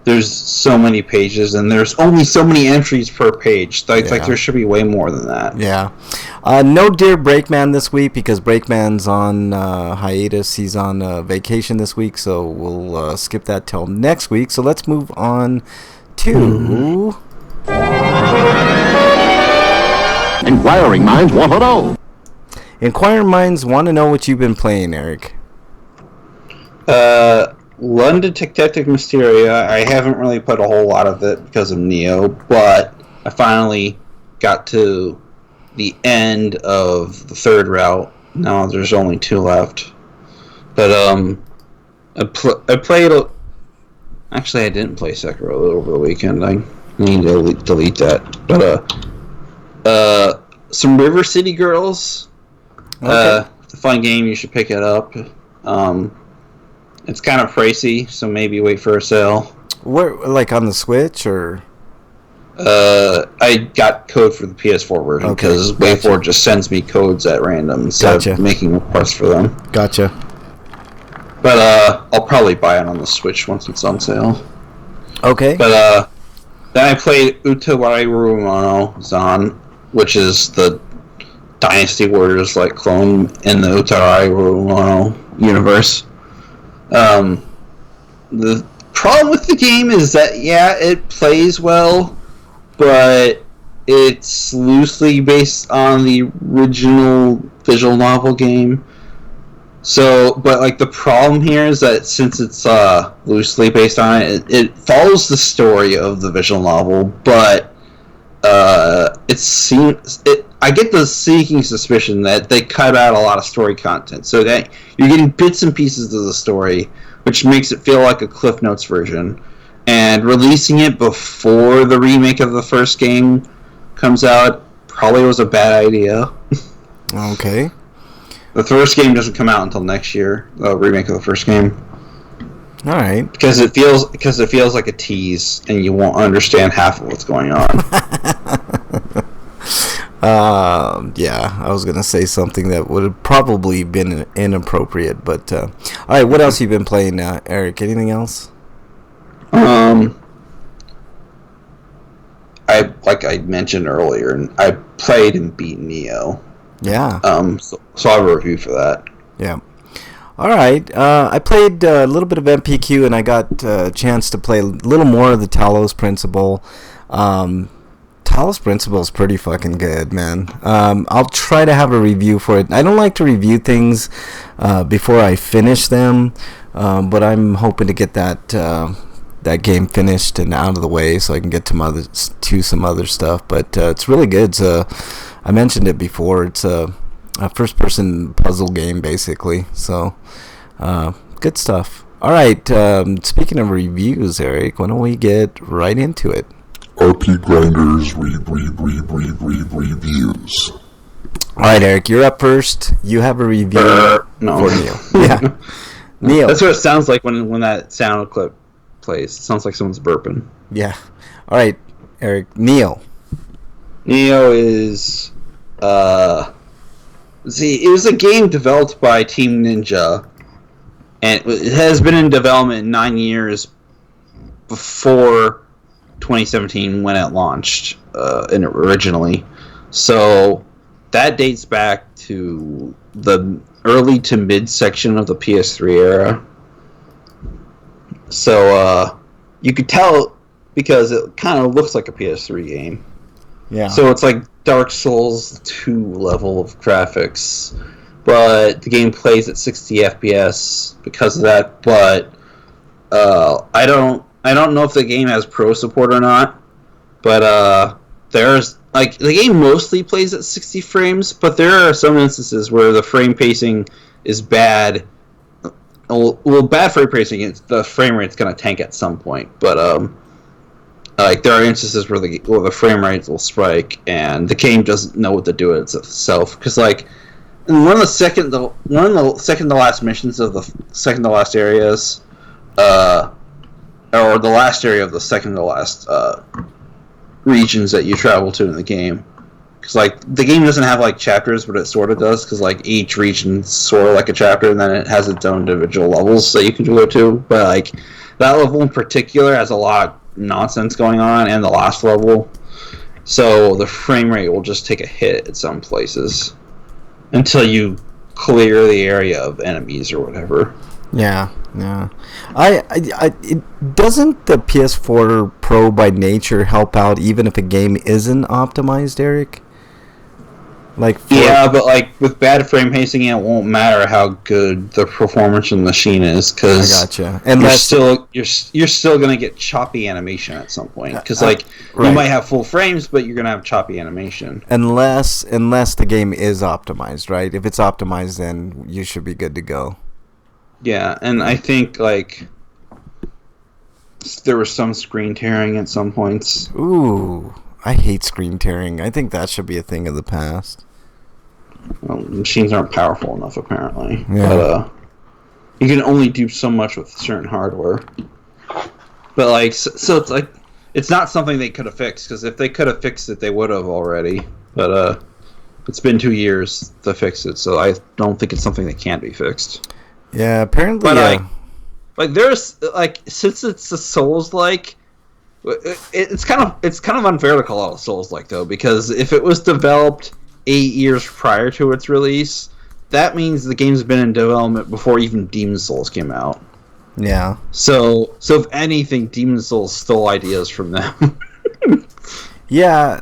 there's so many pages and there's only so many entries per page. Like there should be way more than that. Yeah. No Dear Breakman this week because Breakman's on hiatus. He's on vacation this week, so we'll skip that till next week. So let's move on to Inquiring Minds want to know. Inquiring Minds want to know what you've been playing, Eric. London Detective Mysteria. I haven't really put a whole lot of it because of Neo, but I finally got to the end of the third route. Now there's only 2 left. But I played. Actually, I didn't play Sekiro over the weekend. I need to delete that. But some River City Girls. Okay. It's a fun game. You should pick it up. It's kind of pricey, so maybe wait for a sale. Where, like on the Switch or? I got code for the PS4 version because Way4 just sends me codes at random instead of making requests for them. Gotcha. But I'll probably buy it on the Switch once it's on sale. Okay. But then I played Utawari Mono Zan, which is the Dynasty Warriors like clone in the Utawari Mono universe. The problem with the game is that it plays well, but it's loosely based on the original visual novel game. So, but like the problem here is that since it's loosely based on it, it follows the story of the visual novel, but I get the sneaking suspicion that they cut out a lot of story content, so that you're getting bits and pieces of the story, which makes it feel like a Cliff Notes version. And releasing it before the remake of the first game comes out probably was a bad idea. Okay. The first game doesn't come out until next year. The remake of the first game. All right. Because it feels like a tease, and you won't understand half of what's going on. Yeah, I was gonna say something that would have probably been inappropriate, but all right. What else have you been playing, Eric? Anything else? I mentioned earlier, and I played and beat Neo. Yeah. So I have a review for that. Yeah. All right. I played a little bit of MPQ, and I got a chance to play a little more of the Talos Principle. Talos Principle is pretty fucking good, man. I'll try to have a review for it. I don't like to review things before I finish them, but I'm hoping to get that game finished and out of the way so I can get to some other stuff. But it's really good. I mentioned it before. It's a first-person puzzle game, basically. So, good stuff. All right. Speaking of reviews, Eric, why don't we get right into it? RPGrinders reviews. All right, Eric, you're up first. You have a review No. for Neil. Yeah, Neil. That's what it sounds like when that sound clip plays. It sounds like someone's burping. Yeah. All right, Eric. Neil. Neo is it was a game developed by Team Ninja, and it has been in development 9 years before 2017 when it launched originally. So that dates back to the early to mid section of the PS3 era. So you could tell because it kind of looks like a PS3 game. Yeah. So it's like Dark Souls 2 level of graphics, but the game plays at 60 FPS because of that. But I don't know if the game has pro support or not. But there's like the game mostly plays at 60 frames, but there are some instances where the frame pacing is bad. Well, bad frame pacing, the frame rate's gonna tank at some point, but like there are instances where the frame rates will spike, and the game doesn't know what to do with itself. Because like in one of the second to last missions of the second to last areas, or the last area of the second to last regions that you travel to in the game. Because like the game doesn't have like chapters, but it sort of does. Because like each region's sort of like a chapter, and then it has its own individual levels that you can go to. But like that level in particular has a lot of nonsense going on, and the last level, so the frame rate will just take a hit at some places until you clear the area of enemies or whatever. Yeah. It doesn't the PS4 Pro by nature help out even if a game isn't optimized, Eric? Yeah, but like with bad frame pacing, it won't matter how good the performance of the machine is, because I gotcha. And you're still gonna get choppy animation at some point, because right. You might have full frames, but you're gonna have choppy animation unless the game is optimized, right? If it's optimized, then you should be good to go. Yeah, and I think like there was some screen tearing at some points. Ooh, I hate screen tearing. I think that should be a thing of the past. Well, machines aren't powerful enough, apparently. Yeah. But you can only do so much with certain hardware. But like, so it's like it's not something they could have fixed, because if they could have fixed it, they would have already. But it's been 2 years to fix it, so I don't think it's something that can't be fixed. Yeah, apparently. But like there's like, since it's a Souls-like, it's kind of unfair to call it a Souls-like though, because if it was developed 8 years prior to its release, that means the game's been in development before even Demon's Souls came out. Yeah. So if anything, Demon's Souls stole ideas from them. Yeah,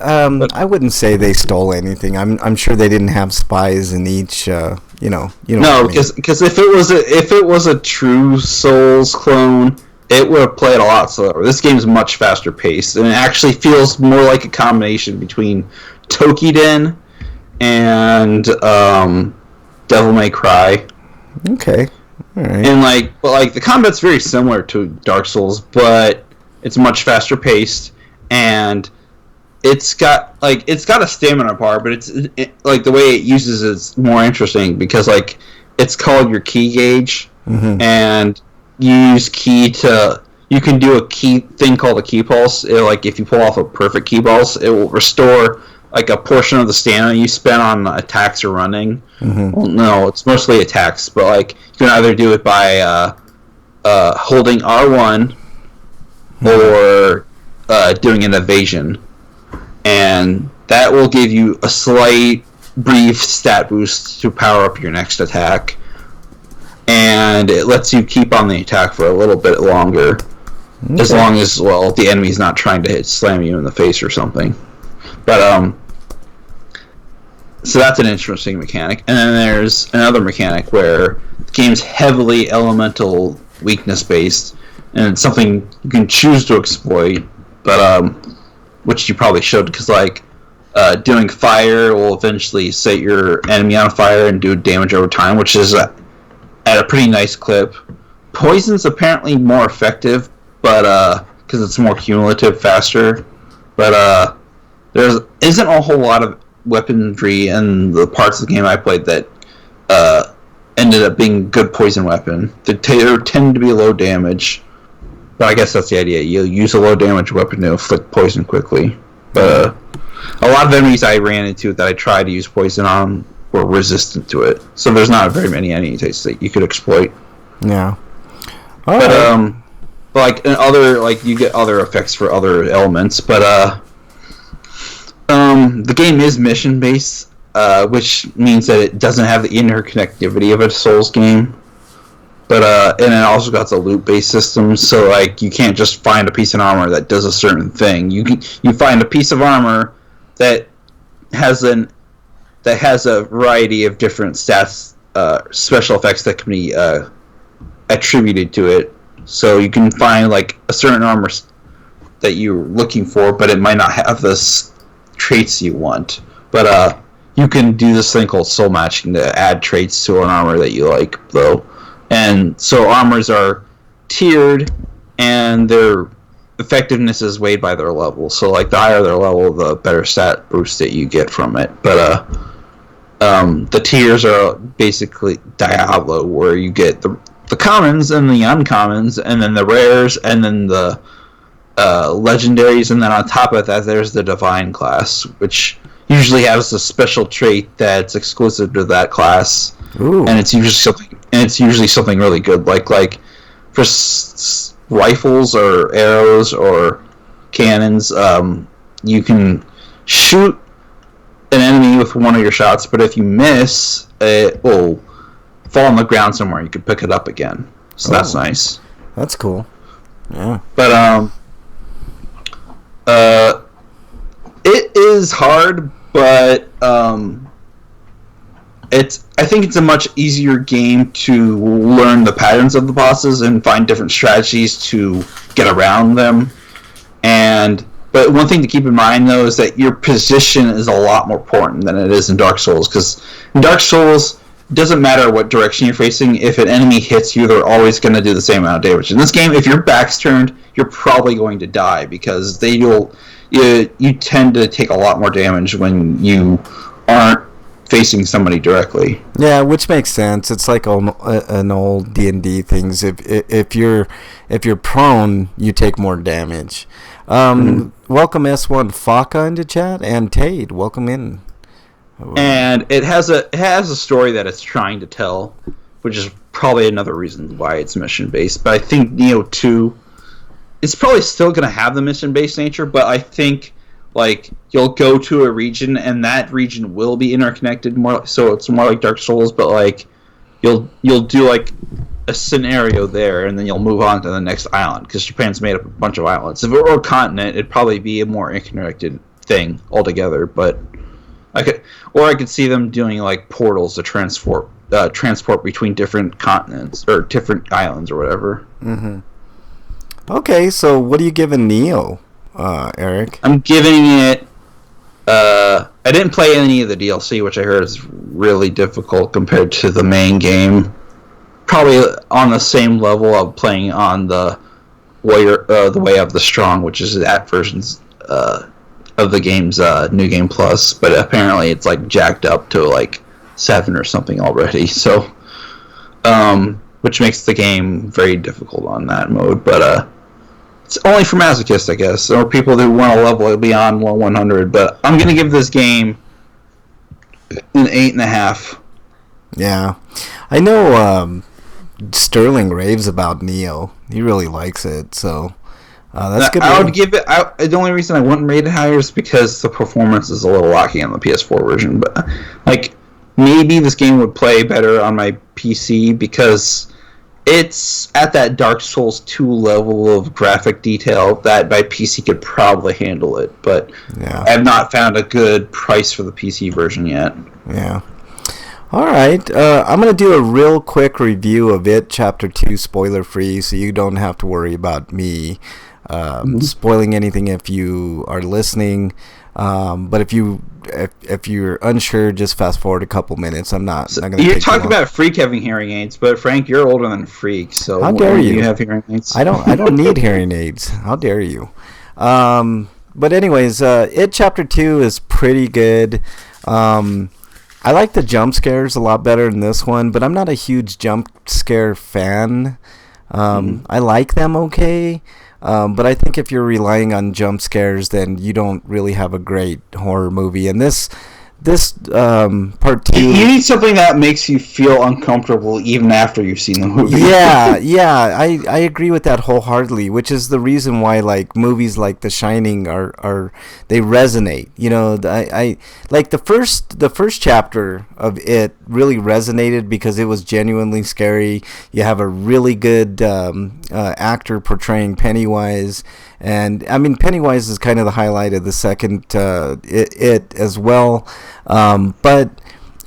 I wouldn't say they stole anything. I'm sure they didn't have spies in each. No, because if it was a true Souls clone, it would have played a lot slower. This game's much faster paced, and it actually feels more like a combination between Tokiden and Devil May Cry. Okay, all right. And but the combat's very similar to Dark Souls, but it's much faster paced, and it's got a stamina bar, but the way it uses it's more interesting, because it's called your key gauge, mm-hmm. and you use you can do a key thing called a key pulse. If you pull off a perfect key pulse, it will restore a portion of the stamina you spent on attacks or running. Mm-hmm. Well, no, it's mostly attacks, but you can either do it by holding R1 or doing an evasion. and that will give you a slight brief stat boost to power up your next attack, and it lets you keep on the attack for a little bit longer, as long as, well, the enemy's not trying to slam you in the face or something. But so that's an interesting mechanic. And then there's another mechanic where the game's heavily elemental weakness based, and it's something you can choose to exploit, but which you probably should, because like doing fire will eventually set your enemy on fire and do damage over time, which is at a pretty nice clip. Poison's apparently more effective, but because it's more cumulative, faster. But there isn't a whole lot of weaponry in the parts of the game I played that ended up being good poison weapon. They tend to be low damage, but I guess that's the idea. You use a low damage weapon to inflict poison quickly. But a lot of enemies I ran into that I tried to use poison on were resistant to it, so there's not very many enemies that you could exploit. Yeah. But like in other, like, you get other effects for other elements, but the game is mission based, which means that it doesn't have the interconnectivity of a Souls game. But and it also got the loot based system, so like you can't just find a piece of armor that does a certain thing. You find a piece of armor that has a variety of different stats, special effects that can be attributed to it. So you can find like a certain armor that you're looking for, but it might not have the traits you want. But you can do this thing called soul matching to add traits to an armor that you like, though. And so armors are tiered, and their effectiveness is weighed by their level. So like the higher their level, the better stat boost that you get from it. But the tiers are basically Diablo, where you get the commons and the uncommons, and then the rares, and then the legendaries, and then on top of that there's the divine class, which usually has a special trait that's exclusive to that class. Ooh. And it's usually something really good, like for rifles or arrows or cannons. You can shoot an enemy with one of your shots, but if you miss, it will fall on the ground somewhere. You can pick it up again, so that's nice. That's cool. Yeah. But it is hard, but I think it's a much easier game to learn the patterns of the bosses and find different strategies to get around them. But one thing to keep in mind, though, is that your position is a lot more important than it is in Dark Souls, because in Dark Souls, it doesn't matter what direction you're facing. If an enemy hits you, they're always going to do the same amount of damage. In this game, if your back's turned, you're probably going to die, because you tend to take a lot more damage when you aren't facing somebody directly. Yeah, which makes sense. It's like an old D&D things. If you're prone, you take more damage. Welcome S1 Faka into chat, and Tade, welcome in. And it has a story that it's trying to tell, which is probably another reason why it's mission based. But I think Neo 2, it's probably still going to have the mission based nature, but I think like you'll go to a region and that region will be interconnected more, so it's more like Dark Souls, but like you'll do like a scenario there and then you'll move on to the next island, because Japan's made up a bunch of islands. If it were a continent, it'd probably be a more interconnected thing altogether. But I could see them doing like portals to transport between different continents or different islands or whatever. Mm-hmm. Okay, so what are you giving Neo, Eric? I'm giving it. I didn't play any of the DLC, which I heard is really difficult compared to the main game. Probably on the same level of playing on the Way of the Strong, which is that version's of the game's New Game Plus, but apparently it's like jacked up to like 7 or something already. So, which makes the game very difficult on that mode. But it's only for masochists, I guess, or people who want to level beyond 100. But I'm gonna give this game an 8.5. Yeah, I know. Sterling raves about Neo. He really likes it. So, That's good. I would give it. The only reason I wouldn't rate it higher is because the performance is a little lacking on the PS4 version. But like, maybe this game would play better on my PC because it's at that Dark Souls 2 level of graphic detail that my PC could probably handle it. But I have not found a good price for the PC version yet. Yeah. All right. I'm going to do a real quick review of it, Chapter 2, spoiler-free, so you don't have to worry about me spoiling anything if you are listening. But if you're unsure, just fast forward a couple minutes. I'm not going to. You're talking about Freak having hearing aids, but Frank, you're older than Freak, so how dare you? You have hearing aids. I don't need hearing aids. How dare you? But anyways, it Chapter 2 is pretty good. I like the jump scares a lot better in this one, but I'm not a huge jump scare fan. I like them okay. But I think if you're relying on jump scares, then you don't really have a great horror movie. And this part 2, you need something that makes you feel uncomfortable even after you've seen the movie. I agree with that wholeheartedly, which is the reason why like movies like The Shining are they resonate. You know, I like the first chapter of it really resonated because it was genuinely scary. You have a really good actor portraying Pennywise. And I mean, Pennywise is kind of the highlight of the second it as well. But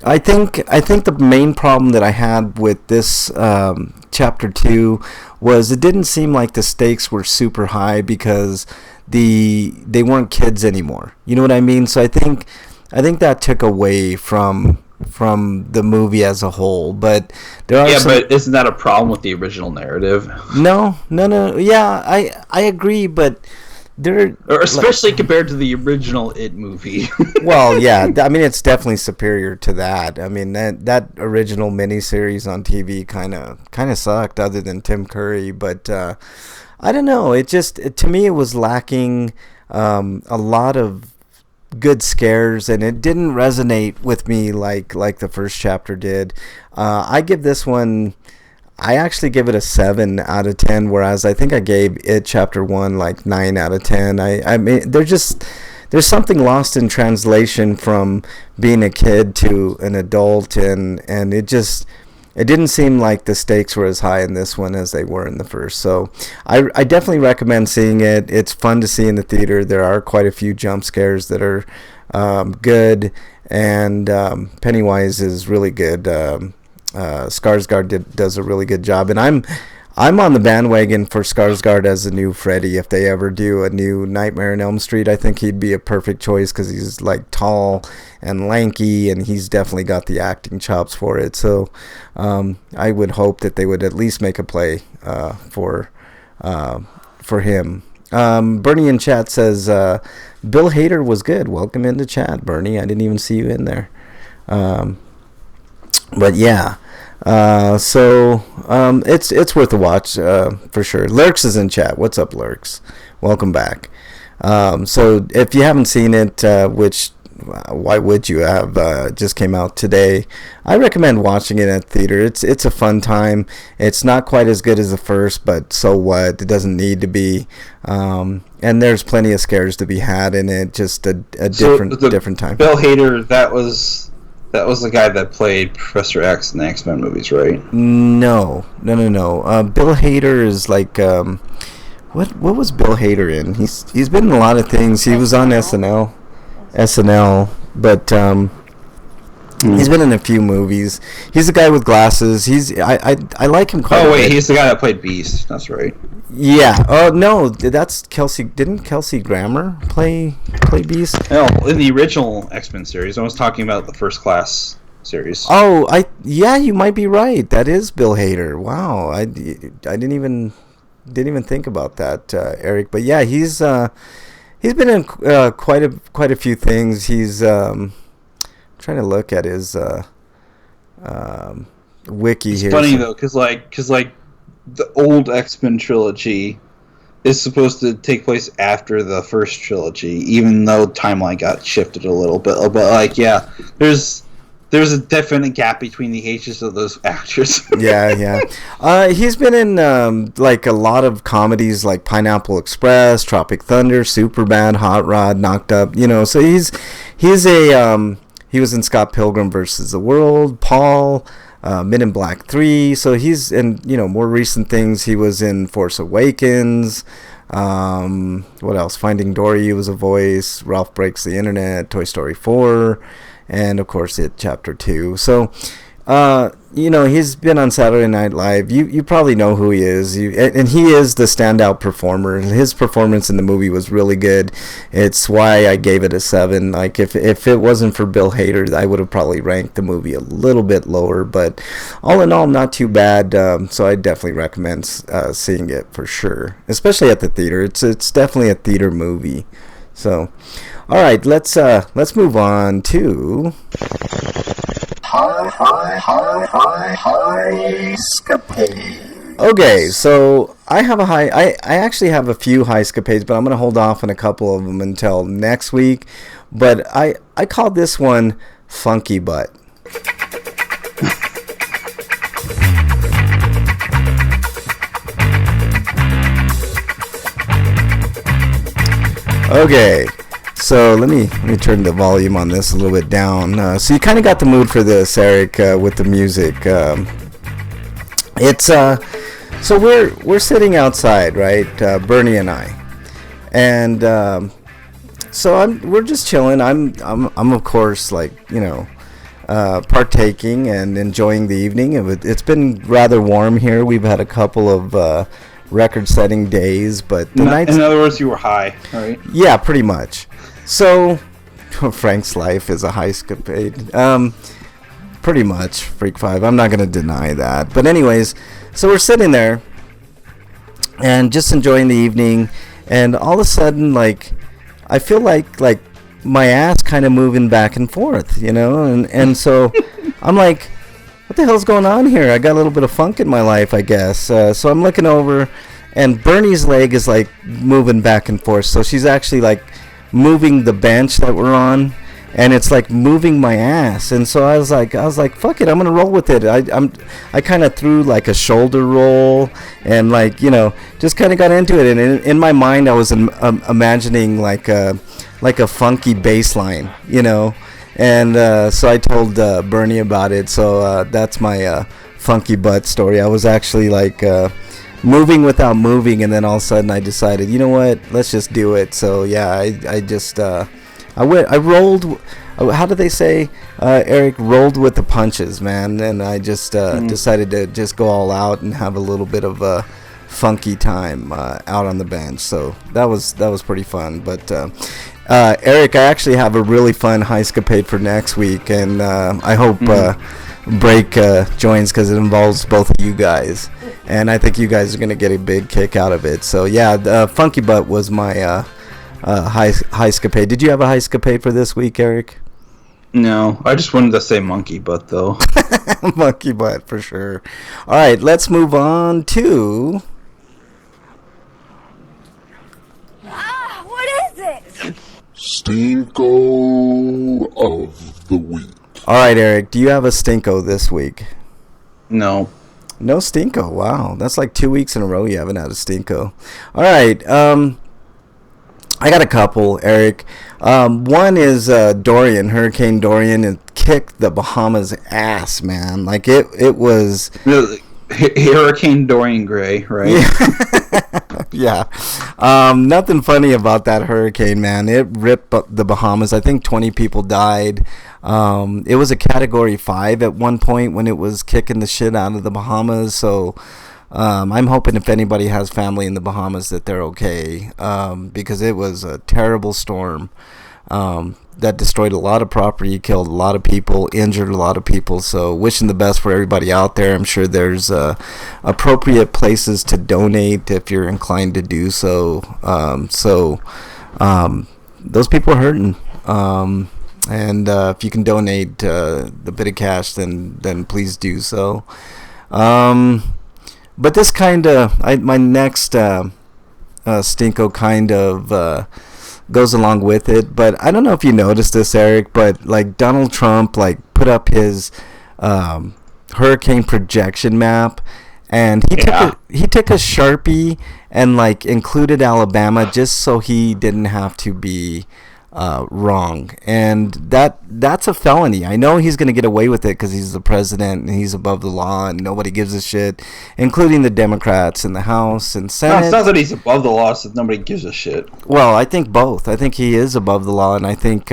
I think the main problem that I had with this Chapter 2 was it didn't seem like the stakes were super high because they weren't kids anymore. You know what I mean? So I think that took away from the movie as a whole. But there are but isn't that a problem with the original narrative? No. Yeah, I agree, but or especially compared to the original It movie. Well, yeah, I mean it's definitely superior to that. I mean that original miniseries on TV kind of sucked, other than Tim Curry. But I don't know. To me it was lacking a lot of good scares, and it didn't resonate with me like the first chapter did. I actually give it a 7 out of 10, whereas I think I gave it Chapter 1 like 9 out of 10. I mean, there's something lost in translation from being a kid to an adult, and it didn't seem like the stakes were as high in this one as they were in the first. So I definitely recommend seeing it. It's fun to see in the theater. There are quite a few jump scares that are good, and Pennywise is really good. Skarsgård does a really good job, and I'm on the bandwagon for Skarsgård as a new Freddy. If they ever do a new Nightmare on Elm Street, I think he'd be a perfect choice because he's like tall and lanky, and he's definitely got the acting chops for it. So I would hope that they would at least make a play for him. Bernie in chat says Bill Hader was good. Welcome into chat, Bernie. I didn't even see you in there. But yeah, so it's worth a watch for sure. Lurks is in chat. What's up, Lurks? Welcome back. So if you haven't seen it, which why would you have? Just came out today. I recommend watching it at theater. It's a fun time. It's not quite as good as the first, but so what? It doesn't need to be. And there's plenty of scares to be had in it. Just a different time. Bill Hader, that was the guy that played Professor X in the X-Men movies, right? No. Bill Hader is like what was Bill Hader in? He's been in a lot of things. He was on SNL, but he's been in a few movies. He's the guy with glasses. I like him quite a bit. He's the guy that played Beast. That's right. Yeah. Oh no, that's Kelsey. Didn't Kelsey Grammer play Beast? No, in the original X-Men series. I was talking about the First Class series. Oh, you might be right. That is Bill Hader. Wow, I didn't even think about that, Eric. But yeah, he's been in quite a few things. He's trying to look at his wiki it's here. It's funny though, because the old X-Men trilogy is supposed to take place after the first trilogy, even though timeline got shifted a little bit. But there's there's a definite gap between the ages of those actors. Yeah. He's been in like a lot of comedies like Pineapple Express, Tropic Thunder, Superbad, Hot Rod, Knocked Up. So he's a he was in Scott Pilgrim versus the World, Paul, Men in Black 3. So he's in more recent things. He was in Force Awakens. What else? Finding Dory, he was a voice. Ralph Breaks the Internet, Toy Story 4. And of course, It Chapter 2. So, he's been on Saturday Night Live. You probably know who he is. And he is the standout performer. His performance in the movie was really good. It's why I gave it a 7. Like, if it wasn't for Bill Hader, I would have probably ranked the movie a little bit lower. But all in all, not too bad. So I definitely recommend seeing it for sure, especially at the theater. It's definitely a theater movie. So, all right, let's move on to High-Scapade. Okay, so I actually have a few High-Scapades, but I'm going to hold off on a couple of them until next week. But I call this one Funky Butt. Okay, so let me turn the volume on this a little bit down. So you kind of got the mood for this, Eric, with the music. It's so we're sitting outside, right? Bernie and I, and so we're just chilling. I'm of course partaking and enjoying the evening. It's been rather warm here. We've had a couple of record-setting days, but the nights... In other words, you were high, right? Yeah, pretty much. So, Frank's life is a high-scapade. Pretty much, Freak 5. I'm not going to deny that. But anyways, so we're sitting there and just enjoying the evening, and all of a sudden, I feel like my ass kind of moving back and forth, and so I'm like, what the hell's going on here? I got a little bit of funk in my life, I guess. So I'm looking over, and Bernie's leg is moving back and forth. So she's actually moving the bench that we're on, and it's moving my ass. And so I was like, fuck it, I'm gonna roll with it. I kind of threw a shoulder roll, and just kind of got into it. And in my mind, I was imagining like a funky bass line, And so I told Bernie about it. So that's my funky butt story. I was actually moving without moving, and then all of a sudden I decided, you know what? Let's just do it. So yeah, I rolled. How do they say, Eric? Rolled with the punches, man. And I just decided to just go all out and have a little bit of a funky time out on the bench. So that was pretty fun. But Eric, I actually have a really fun High-Scapade for next week, and I hope Break joins, because it involves both of you guys, and I think you guys are going to get a big kick out of it. So yeah, Funky Butt was my High-Scapade. Did you have a High-Scapade for this week, Eric? No, I just wanted to say Monkey Butt, though. Monkey Butt, for sure. All right, let's move on to... What is it? Stinko of the week. All right, Eric, do you have a Stinko this week? No. No Stinko. Wow, that's 2 weeks in a row you haven't had a Stinko. All right, I got a couple, Eric. One is Hurricane Dorian. It kicked the Bahamas' ass, man. It was... Hurricane Dorian Gray, right? Yeah. Nothing funny about that hurricane, man. It ripped up the Bahamas. I think 20 people died. It was a Category 5 at one point when it was kicking the shit out of the Bahamas. So I'm hoping if anybody has family in the Bahamas that they're okay, because it was a terrible storm that destroyed a lot of property, killed a lot of people, injured a lot of people. So wishing the best for everybody out there. I'm sure there's appropriate places to donate if you're inclined to do so. Those people are hurting. And if you can donate the bit of cash, then please do so. But this kind of, my next Stinko kind of goes along with it. But I don't know if you noticed this, Eric, but Donald Trump put up his hurricane projection map, and he took a Sharpie and like included Alabama just so he didn't have to be wrong, and that's a felony. I know he's going to get away with it because he's the president and he's above the law and nobody gives a shit, including the Democrats in the House and Senate. No, it's not that he's above the law, it's that nobody gives a shit. Well, I think both. I think he is above the law, and I think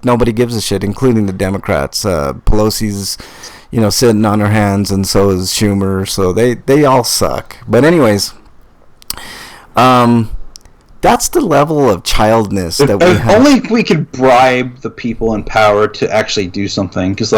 nobody gives a shit, including the Democrats. Pelosi's, sitting on her hands, and so is Schumer. So they all suck. But anyways, that's the level of childness that we have. Only we could bribe the people in power to actually do something, because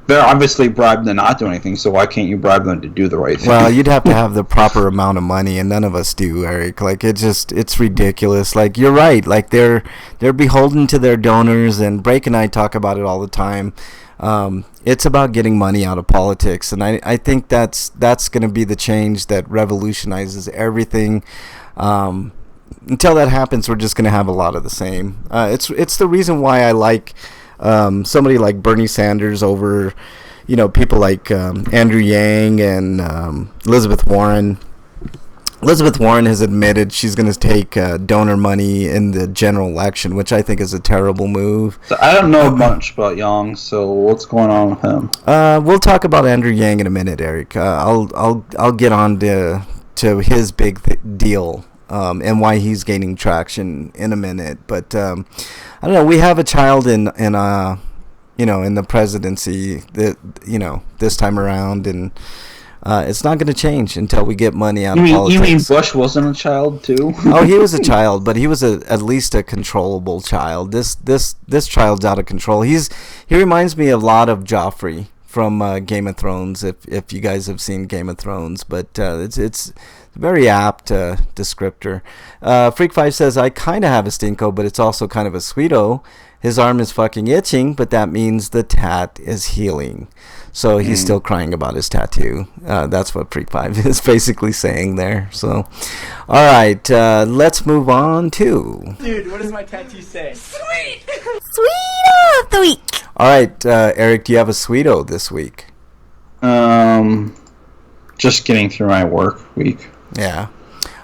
they're obviously bribed to not do anything. So why can't you bribe them to do the right thing? Well, you'd have to have the proper amount of money, and none of us do, Eric. Like it's ridiculous. Like you're right. Like they're beholden to their donors, and Brake and I talk about it all the time. It's about getting money out of politics, and I think that's going to be the change that revolutionizes everything. Until that happens, we're just going to have a lot of the same. It's the reason why I like somebody like Bernie Sanders over, people like Andrew Yang and Elizabeth Warren. Elizabeth Warren has admitted she's going to take donor money in the general election, which I think is a terrible move. So I don't know much about Yang, so what's going on with him? We'll talk about Andrew Yang in a minute, Eric. I'll get on to his big deal. And why he's gaining traction in a minute, but I don't know. We have a child in the presidency that this time around, and it's not going to change until we get money out of politics. You mean Bush wasn't a child too? Oh, he was a child, but he was at least a controllable child. This child's out of control. He reminds me a lot of Joffrey from Game of Thrones, if you guys have seen Game of Thrones, but it's very apt descriptor. Freak5 says, I kind of have a stinko, but it's also kind of a sweeto. His arm is fucking itching, but that means the tat is healing. So he's still crying about his tattoo. That's what Freak5 is basically saying there. So, all right, let's move on to... Dude, what does my tattoo say? Sweet! Sweeto of the week! All right, Eric, do you have a sweeto this week? Just getting through my work week. Yeah,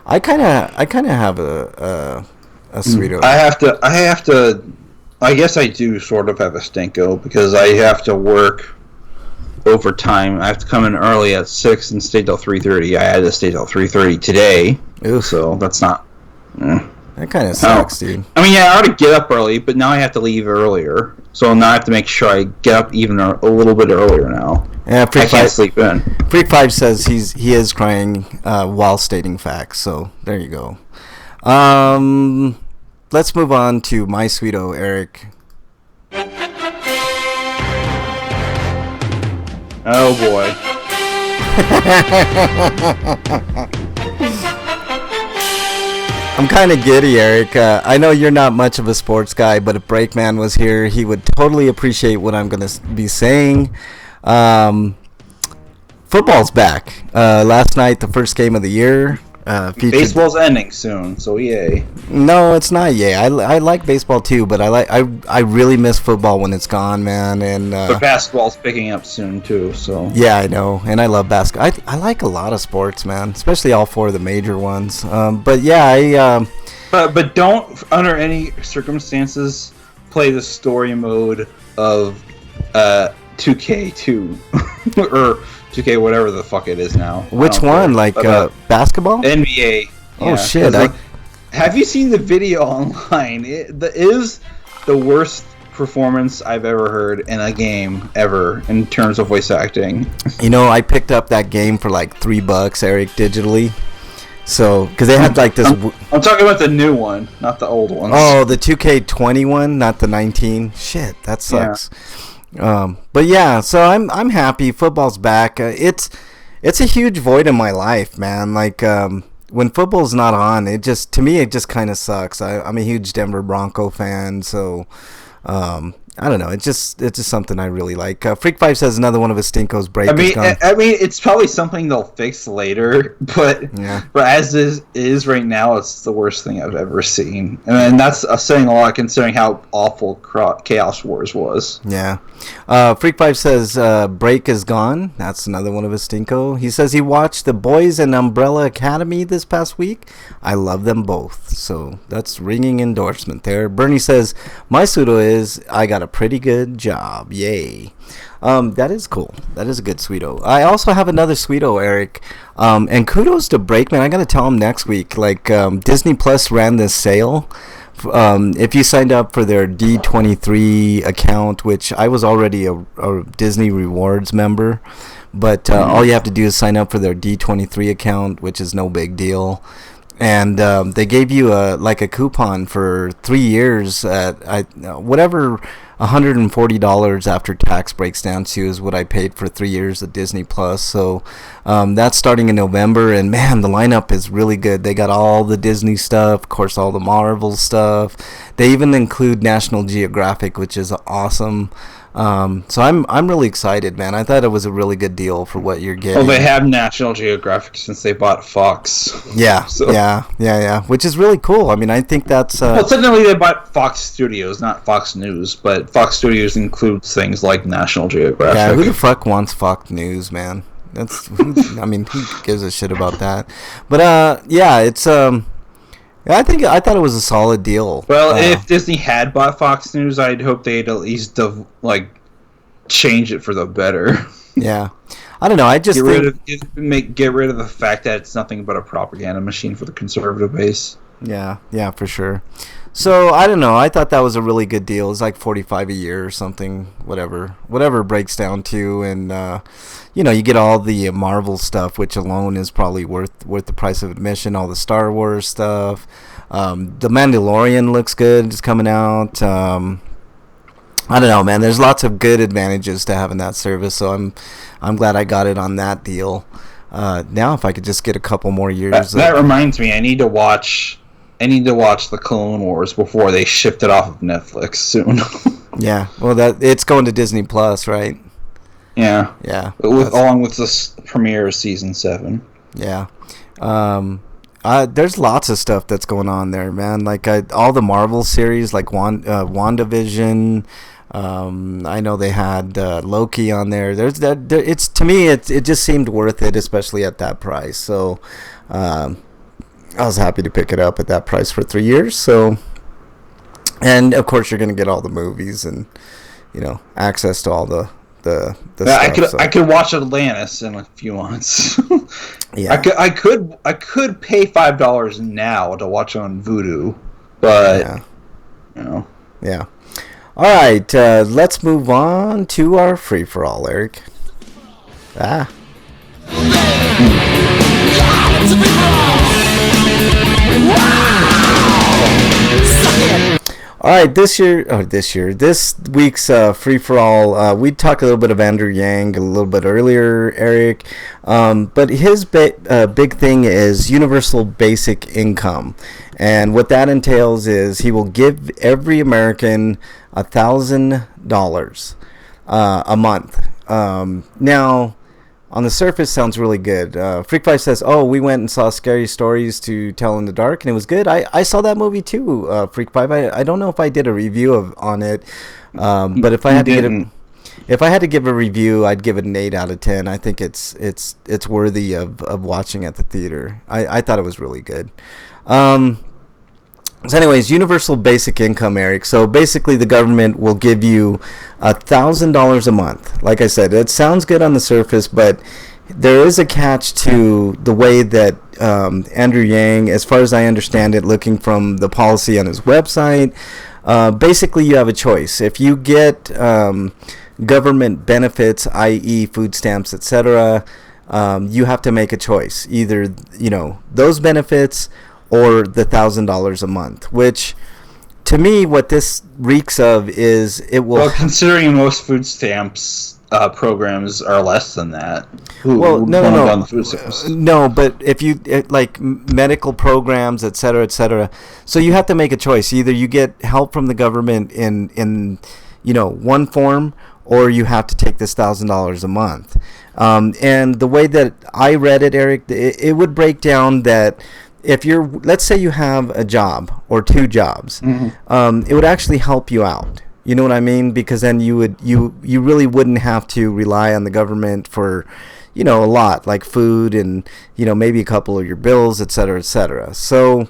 I kind of have a sweeto. I have to. I guess I do sort of have a stinko because I have to work overtime. I have to come in early at 6 and stay till 3:30. I had to stay till 3:30 today. Oof. So that's not. That kind of sucks, dude. I mean, yeah, I ought to get up early, but now I have to leave earlier. So now I have to make sure I get up even a little bit earlier now. Yeah, I can't sleep in. Freak5 says he is crying while stating facts. So there you go. Let's move on to my sweeto, Eric. Oh boy. I'm kind of giddy, Eric. I know you're not much of a sports guy, but if Brakeman was here, he would totally appreciate what I'm going to be saying. Football's back. Last night, the first game of the year. Baseball's ending soon, so yay. No, it's not yay. I like baseball too, but I really miss football when it's gone, man. And but basketball's picking up soon too, so yeah, I know, and I love basketball. I like a lot of sports, man, especially all four of the major ones. But yeah, but don't under any circumstances play the story mode of 2K2 or 2K, whatever the fuck it is now. Which one? Like basketball? NBA. Oh, yeah, shit. Have you seen the video online? It is the worst performance I've ever heard in a game ever in terms of voice acting. I picked up that game for like $3, Eric, digitally. So, because they had like this... I'm talking about the new one, not the old one. Oh, the 2K20 one, not the 19. Shit, that sucks. Yeah. But yeah, so I'm happy. Football's back. It's a huge void in my life, man. Like when football's not on, to me it just kind of sucks. I'm a huge Denver Bronco fan, so I don't know. It's just something I really like. Freak Five says another one of his Stinko's break is gone. I mean, it's probably something they'll fix later, but as is right now, it's the worst thing I've ever seen, and that's saying a lot considering how awful Chaos Wars was. Yeah. Freak Five says break is gone. That's another one of his Stinko. He says he watched The Boys and Umbrella Academy this past week. I love them both. So that's ringing endorsement there. Bernie says my pseudo is I got a pretty good job. Yay. That is cool. That is a good Sweeto. I also have another Sweeto, Eric. And kudos to Breakman. I got to tell him next week. Like, Disney Plus ran this sale. If you signed up for their D23 account, which I was already a Disney Rewards member, but all you have to do is sign up for their D23 account, which is no big deal. And they gave you a coupon for 3 years at whatever $140 after tax breaks down to is what I paid for 3 years of Disney Plus. So that's starting in November, and man, the lineup is really good. They got all the Disney stuff, of course, all the Marvel stuff. They even include National Geographic, which is awesome. So I'm really excited, man. I thought it was a really good deal for what you're getting. Well, they have National Geographic since they bought Fox. Yeah, so. yeah, which is really cool. I mean, I think that's... well, technically they bought Fox Studios, not Fox News, but Fox Studios includes things like National Geographic. Yeah, who the fuck wants Fox News, man? That's... I mean, who gives a shit about that? But, yeah, it's... I thought it was a solid deal. Well, if Disney had bought Fox News, I'd hope they'd at least change it for the better. Yeah, I don't know. I just get rid of the fact that it's nothing but a propaganda machine for the conservative base. Yeah, for sure. So I don't know. I thought that was a really good deal. It's like $45 a year or something, whatever it breaks down to, and you get all the Marvel stuff, which alone is probably worth the price of admission. All the Star Wars stuff. The Mandalorian looks good. It's coming out. I don't know, man. There's lots of good advantages to having that service, so I'm glad I got it on that deal. Now, if I could just get a couple more years. That reminds me, I need to watch the Clone Wars before they shipped it off of Netflix soon. Yeah, well, it's going to Disney Plus, right? Yeah. Along with the premiere of season 7. Yeah. There's lots of stuff that's going on there, man. Like all the Marvel series, like WandaVision. I know they had Loki on there. It's to me, it just seemed worth it, especially at that price. So I was happy to pick it up at that price for 3 years. So, and of course, you're gonna get all the movies and access to all the stuff. I could watch Atlantis in a few months. Yeah, I could pay $5 now to watch on Vudu, but Yeah. All right, let's move on to our free for all, Eric. All right, this week's free-for-all, we talked a little bit of Andrew Yang a little bit earlier, Eric, but his big thing is universal basic income, and what that entails is he will give every American $1,000 a month. Now, on the surface, sounds really good. Freak Five says, "Oh, we went and saw Scary Stories to Tell in the Dark, and it was good." I saw that movie too, Freak Five. I don't know if I did a review on it, but if I had to give a review, I'd give it an 8 out of 10. I think it's worthy of watching at the theater. I thought it was really good. So anyways, universal basic income, Eric. So basically the government will give you $1,000 a month. Like I said, it sounds good on the surface, but there is a catch to the way that Andrew Yang, as far as I understand it, looking from the policy on his website, basically you have a choice. If you get government benefits, i.e. food stamps, etc., you have to make a choice. Either, those benefits or the $1,000 a month, which to me, what this reeks of is it will. Well, considering most food stamps programs are less than that. No, but if you like medical programs, et cetera, so you have to make a choice. Either you get help from the government in one form, or you have to take this $1,000 a month. And the way that I read it, Eric, it would break down that if let's say you have a job or 2 jobs, it would actually help you out. You know what I mean? Because then you really wouldn't have to rely on the government for, a lot, like food and, maybe a couple of your bills, et cetera, et cetera. So,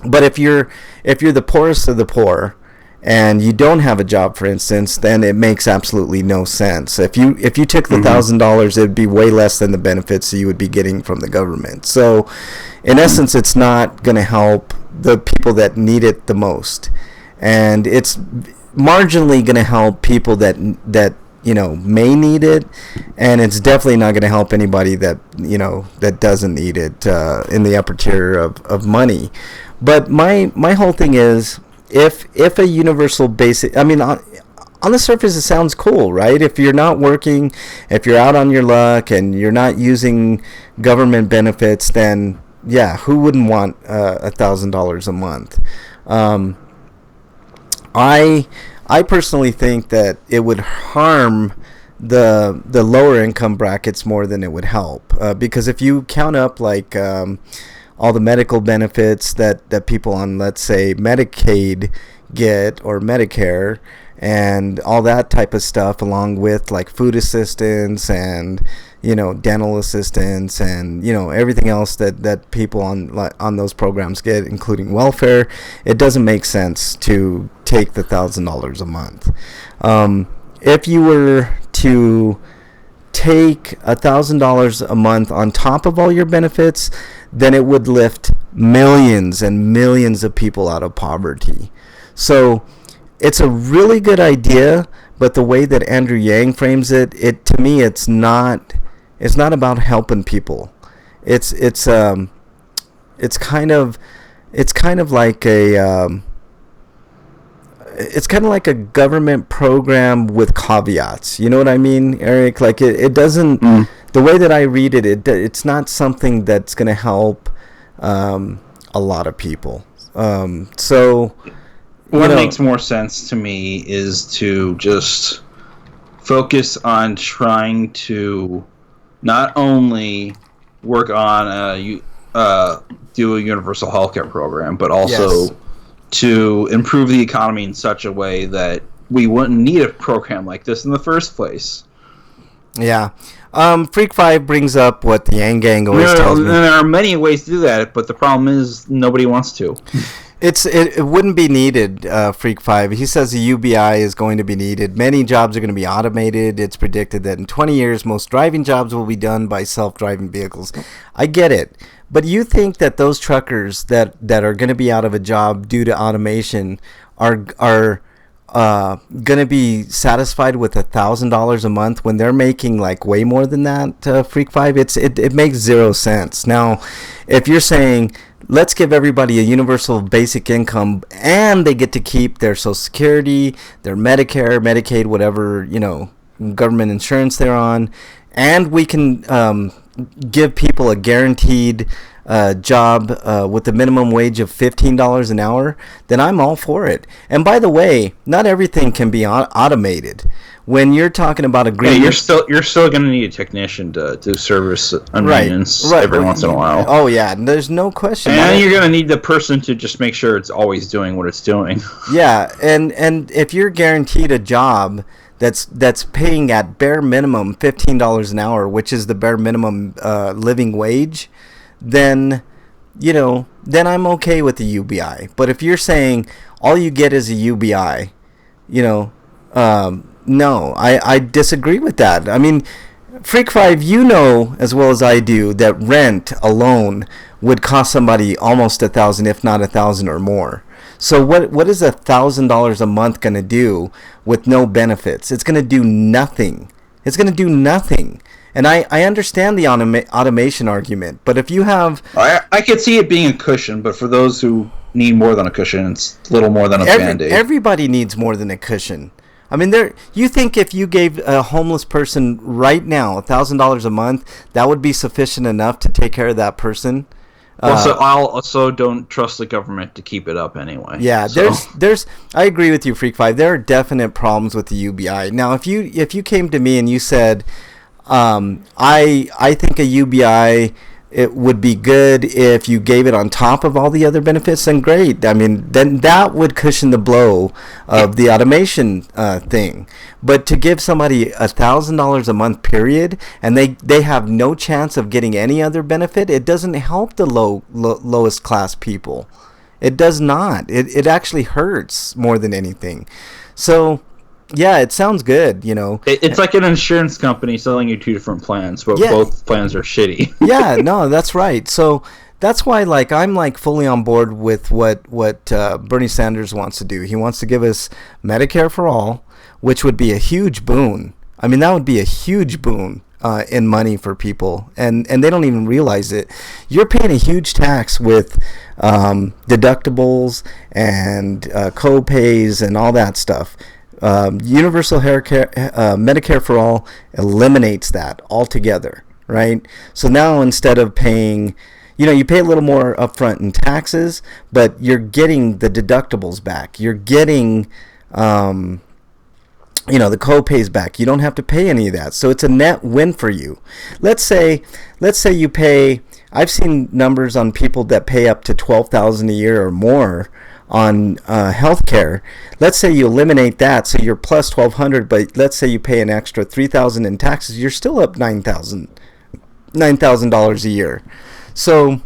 but if you're the poorest of the poor and you don't have a job, for instance, then it makes absolutely no sense. If you took the $1,000, it'd be way less than the benefits you would be getting from the government. So, in essence, it's not going to help the people that need it the most, and it's marginally going to help people that may need it, and it's definitely not going to help anybody that that doesn't need it in the upper tier of money. But my whole thing is, if a universal basic, on the surface it sounds cool, right? If you're not working, if you're out on your luck and you're not using government benefits, then yeah, who wouldn't want $1,000 a month? I personally think that it would harm the lower income brackets more than it would help, because if you count up like all the medical benefits that people on, let's say, Medicaid get, or Medicare, and all that type of stuff, along with like food assistance and dental assistance and everything else that people on those programs get, including welfare, it doesn't make sense to take the $1,000 a month. If you were to take $1,000 a month on top of all your benefits, then it would lift millions and millions of people out of poverty. So it's a really good idea, but the way that Andrew Yang frames it, to me, it's not about helping people. It's kind of like a government program with caveats. You know what I mean, Eric? Like it doesn't. The way that I read it, it's not something that's going to help a lot of people. So what makes more sense to me is to just focus on trying to not only work on do a universal healthcare program, but also to improve the economy in such a way that we wouldn't need a program like this in the first place. Yeah. Freak 5 brings up what the Yang Gang always tells me. There are many ways to do that, but the problem is nobody wants to. It wouldn't be needed, Freak 5. He says the UBI is going to be needed. Many jobs are going to be automated. It's predicted that in 20 years, most driving jobs will be done by self-driving vehicles. I get it. But you think that those truckers that are going to be out of a job due to automation are going to be satisfied with $1,000 a month when they're making like way more than that, Freak 5? It makes zero sense. Now, if you're saying, let's give everybody a universal basic income and they get to keep their Social Security, their Medicare, Medicaid, whatever, government insurance they're on, and we can give people a guaranteed job with a minimum wage of $15 an hour, then I'm all for it. And by the way, not everything can be automated. When you're talking about agreement, you're still going to need a technician to do service and maintenance every once in a while. Oh yeah, there's no question. And you're going to need the person to just make sure it's always doing what it's doing. Yeah, and if you're guaranteed a job that's paying at bare minimum $15 an hour, which is the bare minimum living wage, then I'm okay with the UBI. But if you're saying all you get is a UBI, no, I disagree with that. I mean, Freak 5, as well as I do, that rent alone would cost somebody almost $1,000, if not $1,000 or more. So what is $1,000 a month going to do with no benefits? It's going to do nothing. It's going to do nothing. And I understand the automation argument, but if you have... I could see it being a cushion, but for those who need more than a cushion, it's a little more than a Band-Aid. Everybody needs more than a cushion. I mean, you think if you gave a homeless person right now $1,000 a month, that would be sufficient enough to take care of that person? So I'll also don't trust the government to keep it up anyway. Yeah, so. there's. I agree with you, Freak 5. There are definite problems with the UBI. Now, if you came to me and you said, I think a UBI, it would be good if you gave it on top of all the other benefits, then great. I mean, then that would cushion the blow of the automation thing. But to give somebody $1,000 a month period, and they have no chance of getting any other benefit, it doesn't help the lowest class people. It does not. It actually hurts more than anything. So, yeah, it sounds good, It's like an insurance company selling you two different plans, but both plans are shitty. Yeah, no, that's right. So that's why, I'm fully on board with what Bernie Sanders wants to do. He wants to give us Medicare for all, which would be a huge boon. I mean, that would be a huge boon in money for people, and they don't even realize it. You're paying a huge tax with deductibles and co-pays and all that stuff. Universal Medicare for all eliminates that altogether, right? So now instead of paying, you pay a little more upfront in taxes, but you're getting the deductibles back. You're getting, the co-pays back. You don't have to pay any of that. So it's a net win for you. Let's say you pay. I've seen numbers on people that pay up to $12,000 a year or more on healthcare. Let's say you eliminate that, so you're plus $1,200, but let's say you pay an extra $3,000 in taxes, you're still up $9,000 a year. So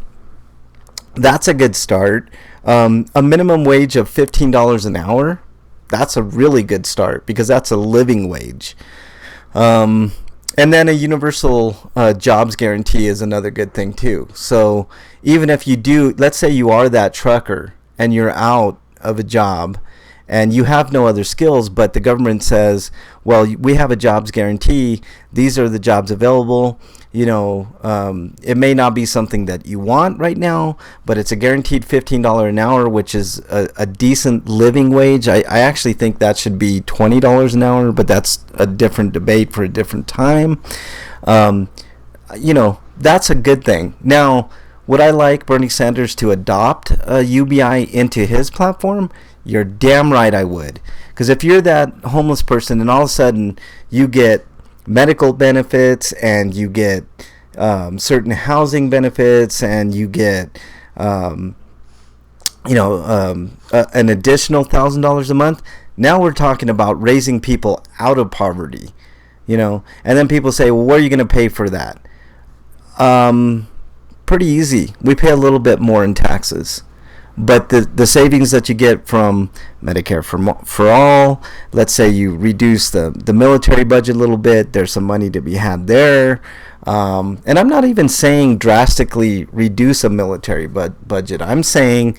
that's a good start. A minimum wage of $15 an hour, that's a really good start because that's a living wage. And then a universal jobs guarantee is another good thing too. So even if you do, let's say you are that trucker and you're out of a job and you have no other skills, but the government says, well, we have a jobs guarantee. These are the jobs available. It may not be something that you want right now, but it's a guaranteed $15 an hour, which is a decent living wage. I actually think that should be $20 an hour, but that's a different debate for a different time. That's a good thing. Now, would I like Bernie Sanders to adopt a UBI into his platform? You're damn right I would. Because if you're that homeless person and all of a sudden you get medical benefits and you get certain housing benefits and you get an additional $1,000 a month, now we're talking about raising people out of poverty. And then people say, well, where are you going to pay for that? Pretty easy. We pay a little bit more in taxes, but the savings that you get from Medicare for all, let's say you reduce the military budget a little bit, there's some money to be had there. And I'm not even saying drastically reduce a military budget. I'm saying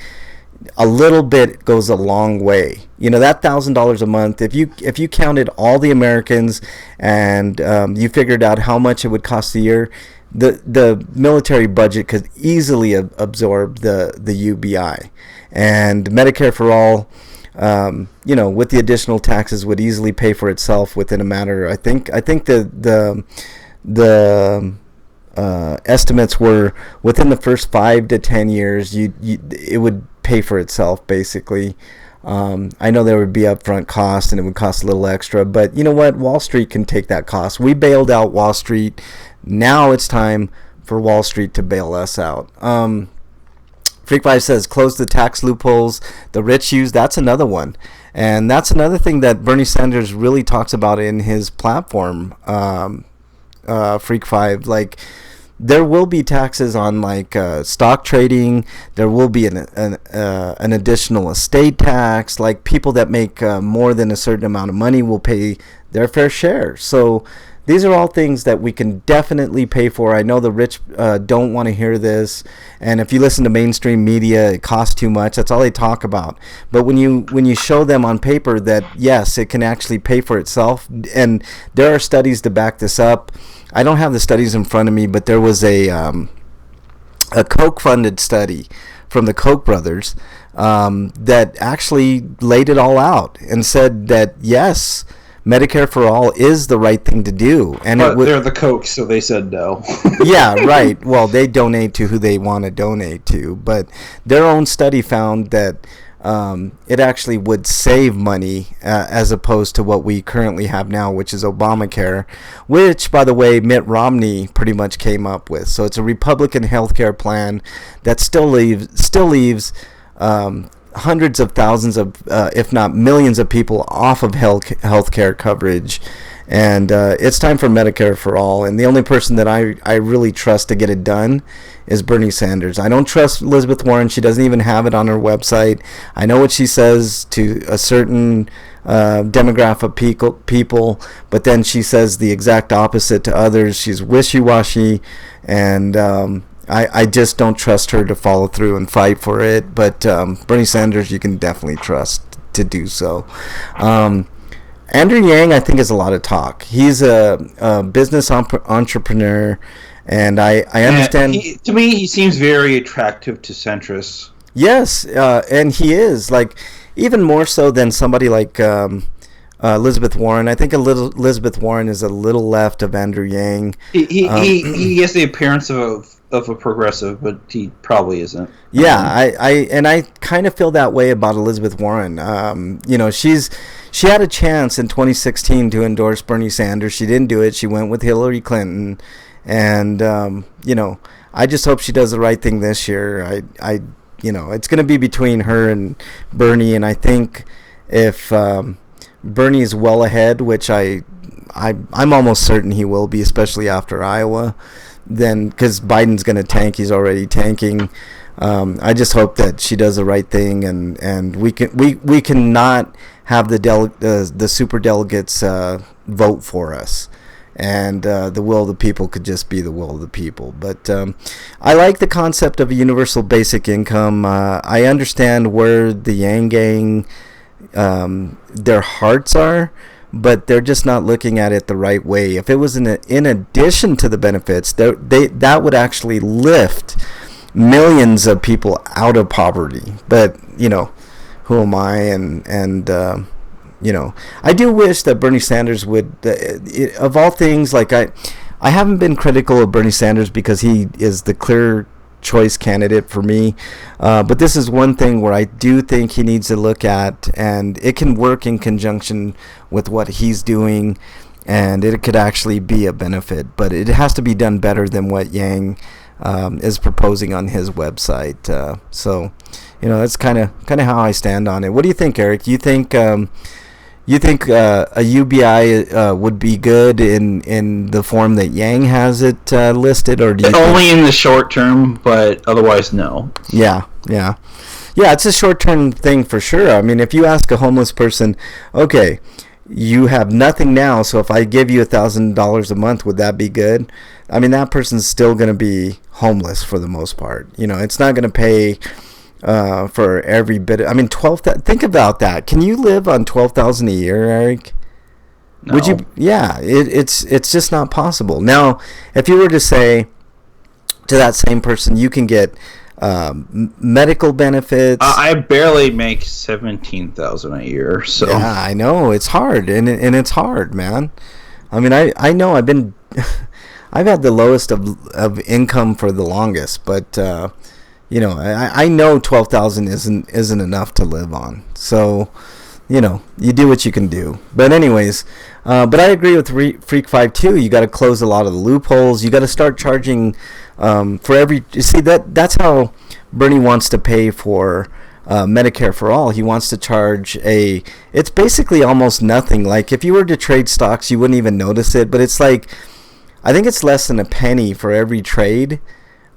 a little bit goes a long way. That $1,000 a month, if you counted all the Americans and you figured out how much it would cost a year, the military budget could easily absorb the UBI, and Medicare for all, with the additional taxes, would easily pay for itself within a matter. I think the estimates were within the first 5 to 10 years, it would pay for itself basically. I know there would be upfront costs and it would cost a little extra, but you know what? Wall Street can take that cost. We bailed out Wall Street. Now it's time for Wall Street to bail us out. Freak 5 says, close the tax loopholes the rich use. That's another one. And that's another thing that Bernie Sanders really talks about in his platform, Freak 5. There will be taxes on stock trading. There will be an additional estate tax. People that make more than a certain amount of money will pay their fair share. So these are all things that we can definitely pay for. I know the rich don't want to hear this, and if you listen to mainstream media, it costs too much. That's all they talk about. But when you show them on paper that yes, it can actually pay for itself, and there are studies to back this up. I don't have the studies in front of me, but there was a Koch-funded study from the Koch brothers that actually laid it all out and said that yes, Medicare for all is the right thing to do, and but they're the Koch, so they said no. Yeah, right. Well, they donate to who they want to donate to, but their own study found that it actually would save money as opposed to what we currently have now, which is Obamacare, which, by the way, Mitt Romney pretty much came up with. So it's a Republican healthcare plan that still leaves hundreds of thousands of, if not millions of people off of healthcare coverage. And it's time for Medicare for all. And the only person that I really trust to get it done is Bernie Sanders. I don't trust Elizabeth Warren. She doesn't even have it on her website. I know what she says to a certain demographic of people, but then she says the exact opposite to others. She's wishy-washy, and I just don't trust her to follow through and fight for it. But Bernie Sanders, you can definitely trust to do so. Andrew Yang, I think, is a lot of talk. He's a business entrepreneur, and I understand. To me, he seems very attractive to centrists. Yes, and he is, like, even more so than somebody like Elizabeth Warren. I think Elizabeth Warren is a little left of Andrew Yang. He has the appearance of a progressive, but he probably isn't. Yeah, I kind of feel that way about Elizabeth Warren. She had a chance in 2016 to endorse Bernie Sanders. She didn't do it. She went with Hillary Clinton, and I just hope she does the right thing this year. It's going to be between her and Bernie, and I think if Bernie is well ahead, which I'm almost certain he will be, especially after Iowa, then because Biden's going to tank, he's already tanking. I just hope that she does the right thing, and we cannot have the super delegates vote for us, and the will of the people could just be the will of the people. But I like the concept of a universal basic income. I understand where the Yang Gang, their hearts are, but they're just not looking at it the right way. If it was in addition to the benefits, that would actually lift millions of people out of poverty. But who am I? And I do wish that Bernie Sanders would, of all things, like I haven't been critical of Bernie Sanders because he is the clear choice candidate for me, but this is one thing where I do think he needs to look at, and it can work in conjunction with what he's doing, and it could actually be a benefit, but it has to be done better than what Yang is proposing on his website. So that's kind of how I stand on it. What do you think, Eric? Do you think a UBI would be good in the form that Yang has it listed, or do you only in the short term, but otherwise no? Yeah, it's a short-term thing for sure. I mean, if you ask a homeless person, okay, you have nothing now, so if I give you $1,000 a month, would that be good? I mean, that person's still going to be homeless for the most part. It's not going to pay for every bit. I mean, think about that. Can you live on $12,000 a year, Eric? No. Would you? Yeah, it's just not possible. Now, if you were to say to that same person, you can get medical benefits. I barely make $17,000 a year, so yeah, I know it's hard, and it's hard, man. I mean, I know I've been I've had the lowest of income for the longest, but I know 12,000 isn't enough to live on. So, you do what you can do. But anyways, but I agree with Freak 5 too. You got to close a lot of the loopholes. You got to start charging for every. You see that's how Bernie wants to pay for Medicare for all. He wants to charge it's basically almost nothing. Like if you were to trade stocks, you wouldn't even notice it. But it's like, I think it's less than a penny for every trade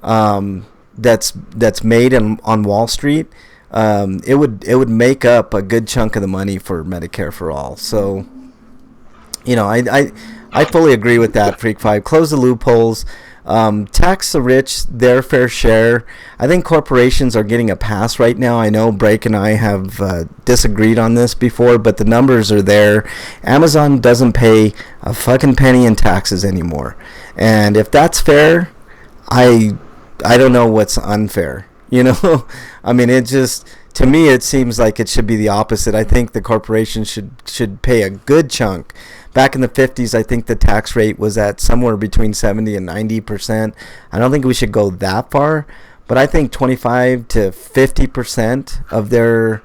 that's made on Wall Street. It would make up a good chunk of the money for Medicare for all. So, I fully agree with that, Freak 5. Close the loopholes. Tax the rich their fair share. I think corporations are getting a pass right now. I know Brake and I have disagreed on this before, but the numbers are there. Amazon doesn't pay a fucking penny in taxes anymore. And if that's fair, I don't know what's unfair. I mean, it just, To me, it seems like it should be the opposite. I think the corporation should pay a good chunk. Back in the 50s, I think the tax rate was at somewhere between 70 and 90%. I don't think we should go that far, but I think 25 to 50% of their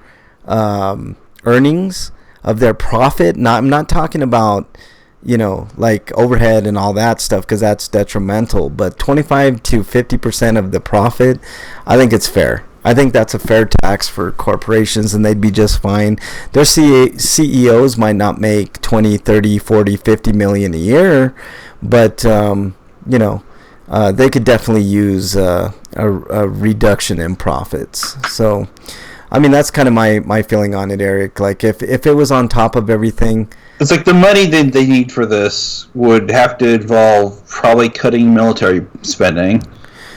earnings, of their profit. I'm not talking about, like overhead and all that stuff, because that's detrimental. But 25 to 50% of the profit, I think it's fair. I think that's a fair tax for corporations, and they'd be just fine. Their CEOs might not make 20, 30, 40, 50 million a year, but they could definitely use a reduction in profits. So, I mean, that's kind of my feeling on it, Eric. Like, if it was on top of everything, it's like the money that they need for this would have to involve probably cutting military spending.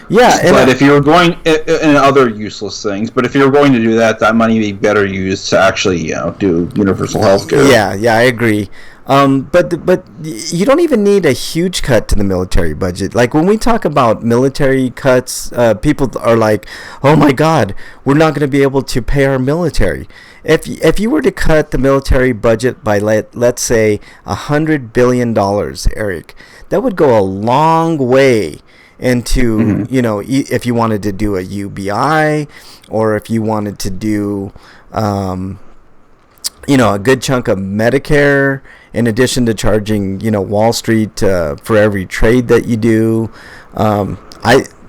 Yeah, but if you were going and other useless things, but if you were going to do that, that money would be better used to actually, do universal health care. Yeah, I agree. But you don't even need a huge cut to the military budget. Like, when we talk about military cuts, people are like, "Oh my God, we're not going to be able to pay our military." If you were to cut the military budget by let's say $100 billion, Eric, that would go a long way into, if you wanted to do a UBI, or if you wanted to do, a good chunk of Medicare, in addition to charging, Wall Street for every trade that you do.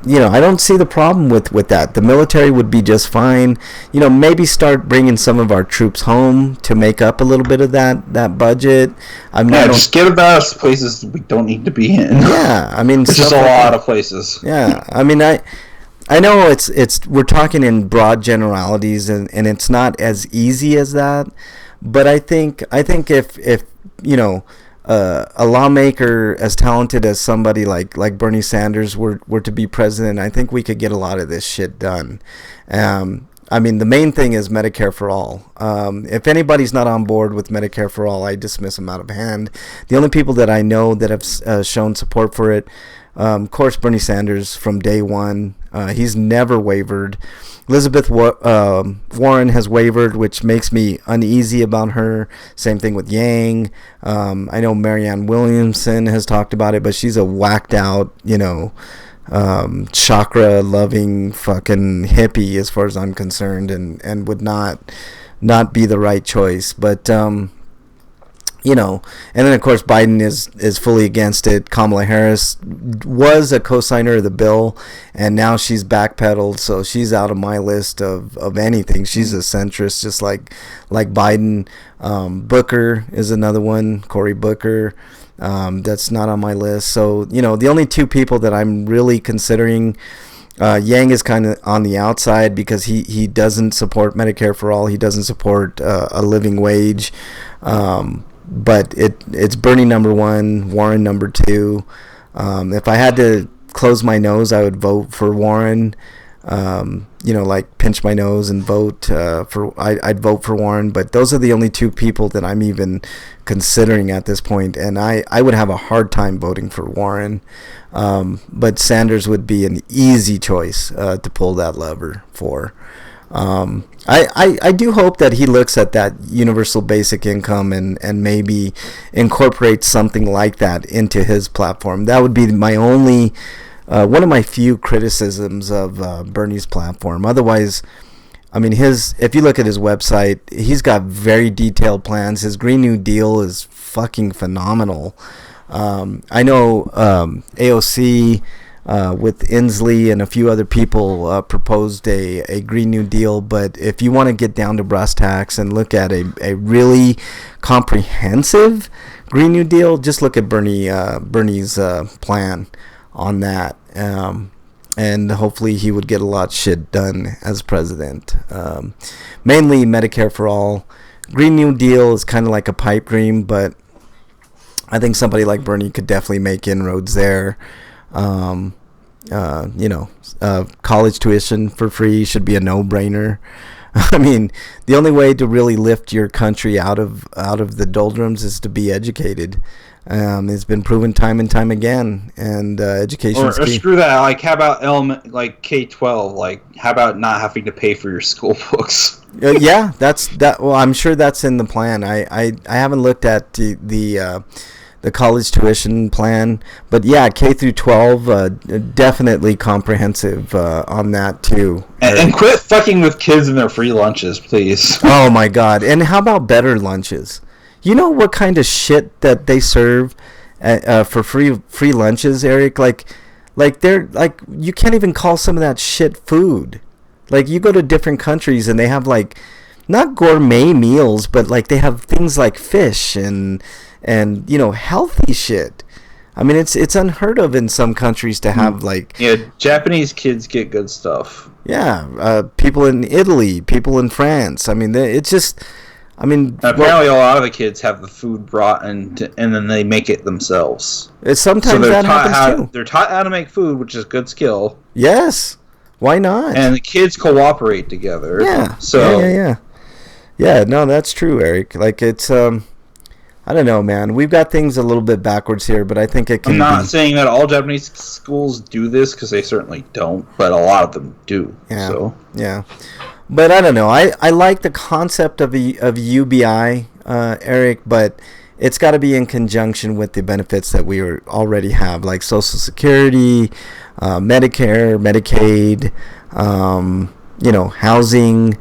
I don't see the problem with that. The military would be just fine. Maybe start bringing some of our troops home to make up a little bit of that budget. Just get us places we don't need to be in. Yeah, I mean, which is a lot of places. Yeah, I mean, I know it's we're talking in broad generalities, and it's not as easy as that. But I think if a lawmaker as talented as somebody like Bernie Sanders were to be president, I think we could get a lot of this shit done. I mean, the main thing is Medicare for all. If anybody's not on board with Medicare for all, I dismiss them out of hand. The only people that I know that have shown support for it, of course, Bernie Sanders from day one. He's never wavered. Elizabeth Warren has wavered, which makes me uneasy about her. Same thing with Yang. I know Marianne Williamson has talked about it, but she's a whacked out, chakra loving fucking hippie as far as I'm concerned, and would not be the right choice. But and then of course Biden is fully against it. Kamala Harris was a co-signer of the bill, and now she's backpedaled, so she's out of my list of anything. She's a centrist, just like Biden. Booker is another one, Cory Booker. That's not on my list. So the only two people that I'm really considering. Yang is kind of on the outside because he doesn't support Medicare for all. He doesn't support a living wage. But it's Bernie number one, Warren number two. If I had to close my nose, I would vote for Warren. Like pinch my nose and vote I'd vote for Warren. But those are the only two people that I'm even considering at this point, and I would have a hard time voting for Warren. But Sanders would be an easy choice to pull that lever for. I do hope that he looks at that universal basic income and maybe incorporates something like that into his platform. That would be my only, one of my few criticisms of Bernie's platform. Otherwise, I mean, if you look at his website, he's got very detailed plans. His Green New Deal is fucking phenomenal. I know AOC with Inslee and a few other people proposed a Green New Deal, but if you want to get down to brass tacks and look at a really comprehensive Green New Deal, just look at Bernie's plan on that, and hopefully he would get a lot of shit done as president. Mainly Medicare for all. Green New Deal is kind of like a pipe dream, but I think somebody like Bernie could definitely make inroads there. College tuition for free should be a no-brainer. I mean, the only way to really lift your country out of the doldrums is to be educated. It's been proven time and time again, and education is Or key. screw that. Like, how about K-12? Like, how about not having to pay for your school books? Yeah, that's that. Well, I'm sure that's in the plan. I haven't looked at the college tuition plan, but yeah, K through 12, definitely comprehensive on that too. And quit fucking with kids and their free lunches, please. Oh my God! And how about better lunches? You know what kind of shit that they serve for free lunches, Eric? Like they're like you can't even call some of that shit food. Like you go to different countries and they have like not gourmet meals, but like they have things like fish and healthy shit. I mean, it's unheard of in some countries to have like Japanese kids get good stuff. Yeah, people in Italy, people in France. I mean, it's just. I mean, apparently a lot of the kids have the food brought and then they make it themselves. Sometimes that happens too. They're taught how to make food, which is good skill. Yes, why not? And the kids cooperate together. Yeah. So yeah. No, that's true, Eric. Like it's I don't know, man. We've got things a little bit backwards here, but I think it can. I'm not saying that all Japanese schools do this because they certainly don't, but a lot of them do. Yeah. So. Yeah. But I don't know. I like the concept of UBI, Eric, but it's got to be in conjunction with the benefits that we already have, like Social Security, Medicare, Medicaid, housing,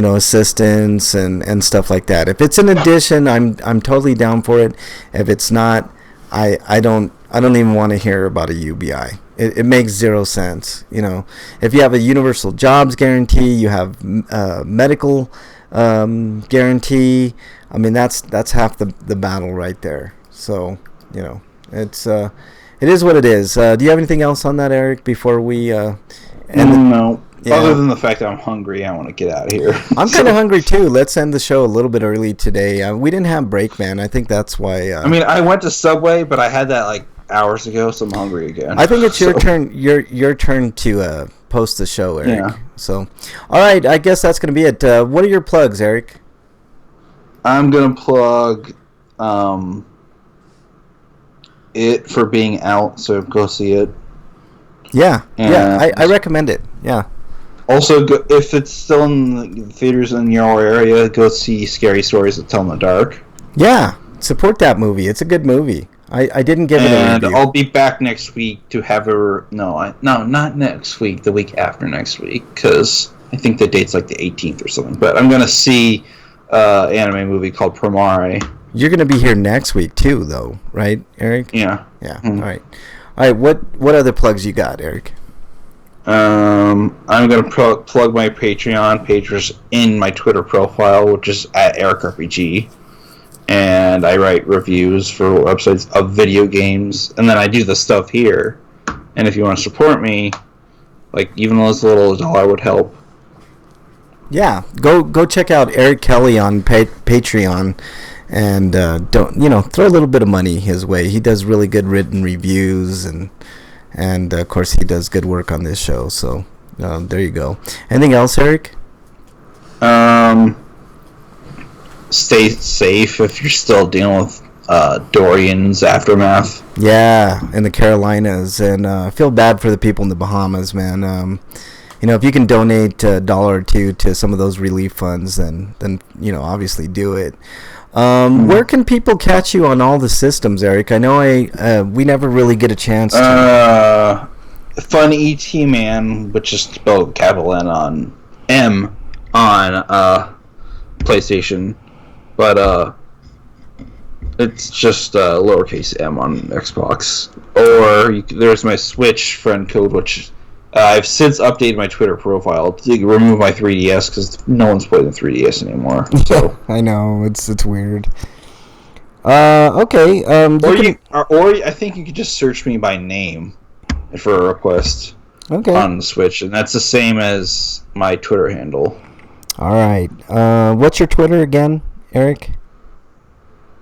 assistance and stuff like that. If it's an addition, I'm totally down for it. If it's not, I don't even want to hear about a UBI. It makes zero sense. If you have a universal jobs guarantee, you have medical guarantee. I mean, that's half the battle right there. So it's it is what it is. Do you have anything else on that, Eric? Before we end? No. Yeah. Other than the fact that I'm hungry, I want to get out of here. I'm kind of hungry too. Let's end the show a little bit early today. We didn't have break, man. I think that's why. I mean, I went to Subway, but I had that like hours ago, so I'm hungry again. I think it's your turn. Your turn to post the show, Eric. Yeah. So, all right. I guess that's gonna be it. What are your plugs, Eric? I'm gonna plug it for being out, so go see it. Yeah. I recommend it. Yeah. Also, if it's still in the theaters in your area, go see Scary Stories to Tell in the Dark. Yeah, support that movie. It's a good movie. I didn't give it a review. And I'll be back next week to have not next week, the week after next week, because I think the date's like the 18th or something. But I'm going to see an anime movie called Promare. You're going to be here next week too, though, right, Eric? Yeah. Yeah, All right. What other plugs you got, Eric? I'm going to plug my Patreon page, which is in my Twitter profile, which is at EricRPG. And I write reviews for websites of video games, and then I do the stuff here. And if you want to support me, like even as little as a dollar would help. Yeah, go check out Eric Kelly on Patreon, and throw a little bit of money his way. He does really good written reviews, and of course he does good work on this show. So there you go. Anything else, Eric? Stay safe if you're still dealing with Dorian's aftermath. Yeah, in the Carolinas, and I feel bad for the people in the Bahamas, man. If you can donate $1 or $2 to some of those relief funds, then obviously do it. Where can people catch you on all the systems, Eric? I know we never really get a chance to. Fun ET Man, which is spelled capital N on M on PlayStation. But it's just lowercase m on Xbox. Or there's my Switch friend code, which I've since updated my Twitter profile to remove my 3DS because no one's playing the 3DS anymore. So I know it's weird. Okay. Or I think you could just search me by name for a request. Okay. On the Switch, and that's the same as my Twitter handle. All right. What's your Twitter again, Eric?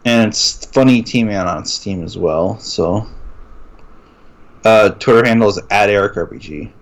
And it's Funny T-Man on Steam as well. So, Twitter handle is @EricRPG.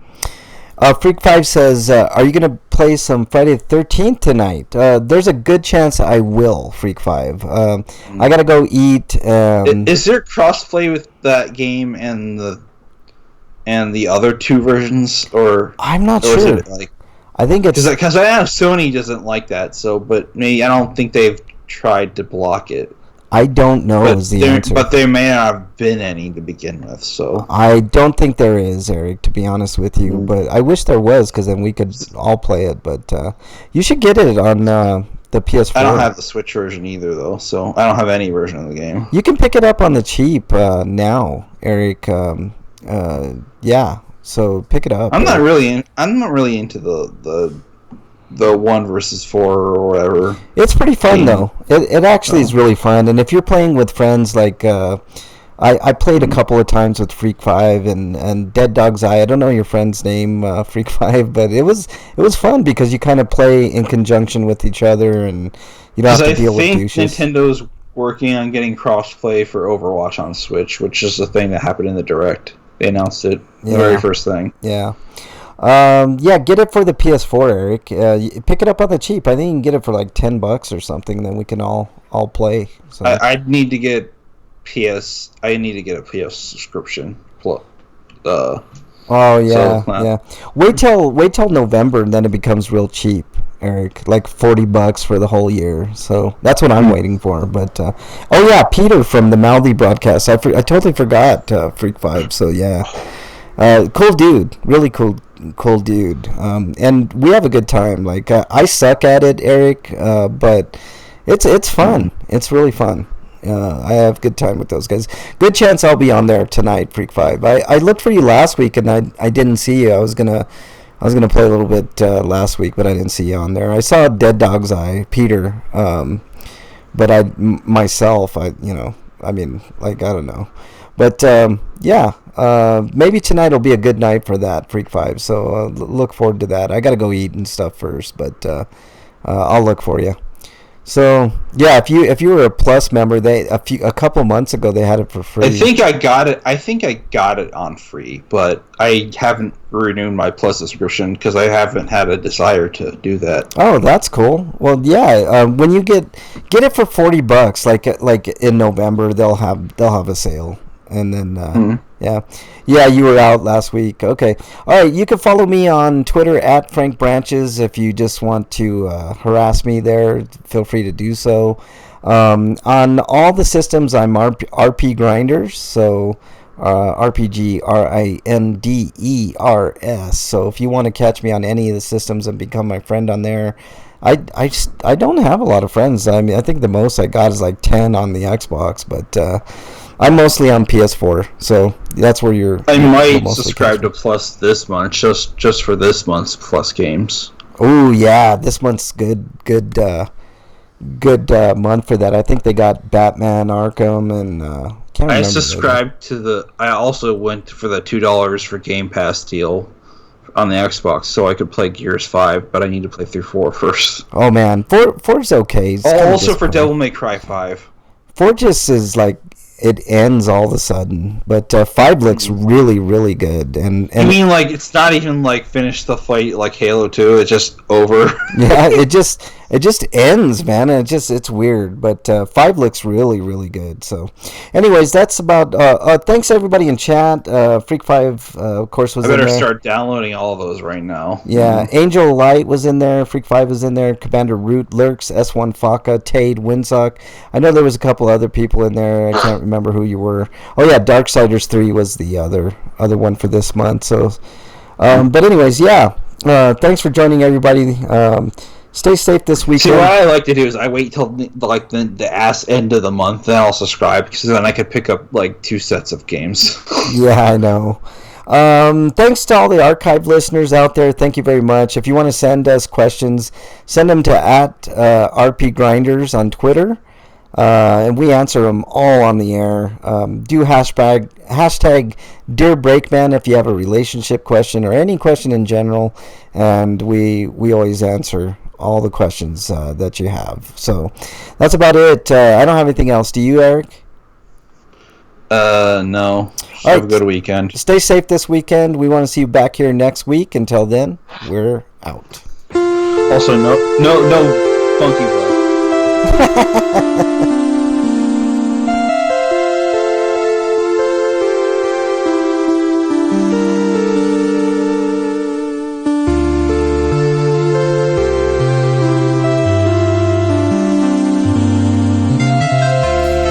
Freak5 says, are you going to play some Friday the 13th tonight? There's a good chance I will, Freak5. I got to go eat. Is there crossplay with that game and the other two versions? Or I'm not or sure. Is it like, I think it's... Because I know Sony doesn't like that, but maybe I don't think they've tried to block it. I don't know is the answer. But there may not have been any to begin with, so... I don't think there is, Eric, to be honest with you. But I wish there was, because then we could all play it. But you should get it on the PS4. I don't have the Switch version either, though, so I don't have any version of the game. You can pick it up on the cheap now, Eric. Yeah, so pick it up. I'm not really into the 1 versus 4 or whatever. It's pretty fun though. It actually is really fun. And if you're playing with friends, like I played a couple of times with Freak5 and Dead Dog's Eye. I don't know your friend's name, Freak5, but it was fun because you kind of play in conjunction with each other and you don't have to deal with douches. I think Nintendo's working on getting crossplay for Overwatch on Switch, which is the thing that happened in the Direct. They announced it, the very first thing. Yeah. Get it for the PS4, Eric. Pick it up on the cheap. I think you can get it for like $10 or something. Then we can all play. So. I need to get I need to get a PS subscription. Yeah. Wait till November, and then it becomes real cheap, Eric. Like $40 for the whole year. So that's what I'm waiting for. But Peter from the Mouthy broadcast. I totally forgot Freak5. So yeah. Cool dude, really cool dude, and we have a good time. Like I suck at it, Eric, but it's fun. It's really fun. I have a good time with those guys. Good chance I'll be on there tonight, Freak5. I looked for you last week and I didn't see you. I was gonna play a little bit last week, but I didn't see you on there. I saw Dead Dog's Eye, Peter, but I don't know. But maybe tonight will be a good night for that, Freak5. So look forward to that. I got to go eat and stuff first, but I'll look for you. So yeah, if you were a Plus member, a couple months ago they had it for free. I think I got it on free, but I haven't renewed my Plus subscription because I haven't had a desire to do that. Oh, that's cool. Well, yeah, when you get it for $40, like in November, they'll have a sale. And then, you were out last week. Okay. All right, you can follow me on Twitter at Frank Branches. If you just want to harass me there, feel free to do so. On all the systems, I'm RPGrinders, so RPGrinders. So if you want to catch me on any of the systems and become my friend on there, I don't have a lot of friends. I mean, I think the most I got is like 10 on the Xbox, but I'm mostly on PS4, so that's where I might subscribe to Plus this month, just for this month's Plus games. Oh yeah, this month's good month for that. I think they got Batman Arkham and can't remember. I subscribed to I also went for the $2 for Game Pass deal on the Xbox, so I could play Gears 5, but I need to play through 4 first. Oh man, 4's okay. Also for Devil May Cry 5. 4 just is like it ends all of a sudden, but 5 looks really, really good. And I mean, like it's not even like finish the fight like Halo 2; it's just over. Yeah, it just ends, man. And it's weird, but 5 looks really, really good. So, anyways, that's about. Thanks everybody in chat. Freak5, of course, was in there. I better start downloading all of those right now. Yeah, Angel Light was in there. Freak5 was in there. Commander Root, Lurks, S1 Faka, Tade, Windsock. I know there was a couple other people in there. I can't remember who you were. Oh yeah, Darksiders 3 was the other one for this month. So, but anyways, yeah. Thanks for joining everybody. Stay safe this weekend. See, what I like to do is I wait till the ass end of the month, then I'll subscribe because then I could pick up like 2 sets of games. Yeah, I know. Thanks to all the archive listeners out there. Thank you very much. If you want to send us questions, send them to @RPGrinders on Twitter. And we answer them all on the air. Do hashtag Dear Breakman if you have a relationship question or any question in general, and we always answer all the questions that you have. So that's about it. I don't have anything else. Do you, Eric? No. All Have right. a good weekend. Stay safe this weekend. We want to see you back here next week. Until then, we're out. Also, no funky love.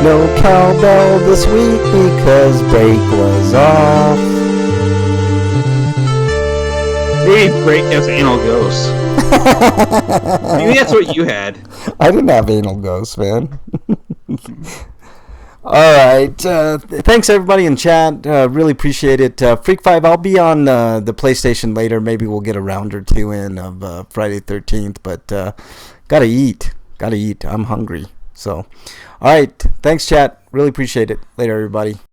No cowbell this week because break was off. Maybe break as anal ghost. Maybe that's what you had. I didn't have anal ghosts, man. All right. Thanks, everybody in chat. Really appreciate it. Freak 5, I'll be on the PlayStation later. Maybe we'll get a round or two in of Friday 13th. But gotta eat. I'm hungry. So, all right. Thanks, chat. Really appreciate it. Later, everybody.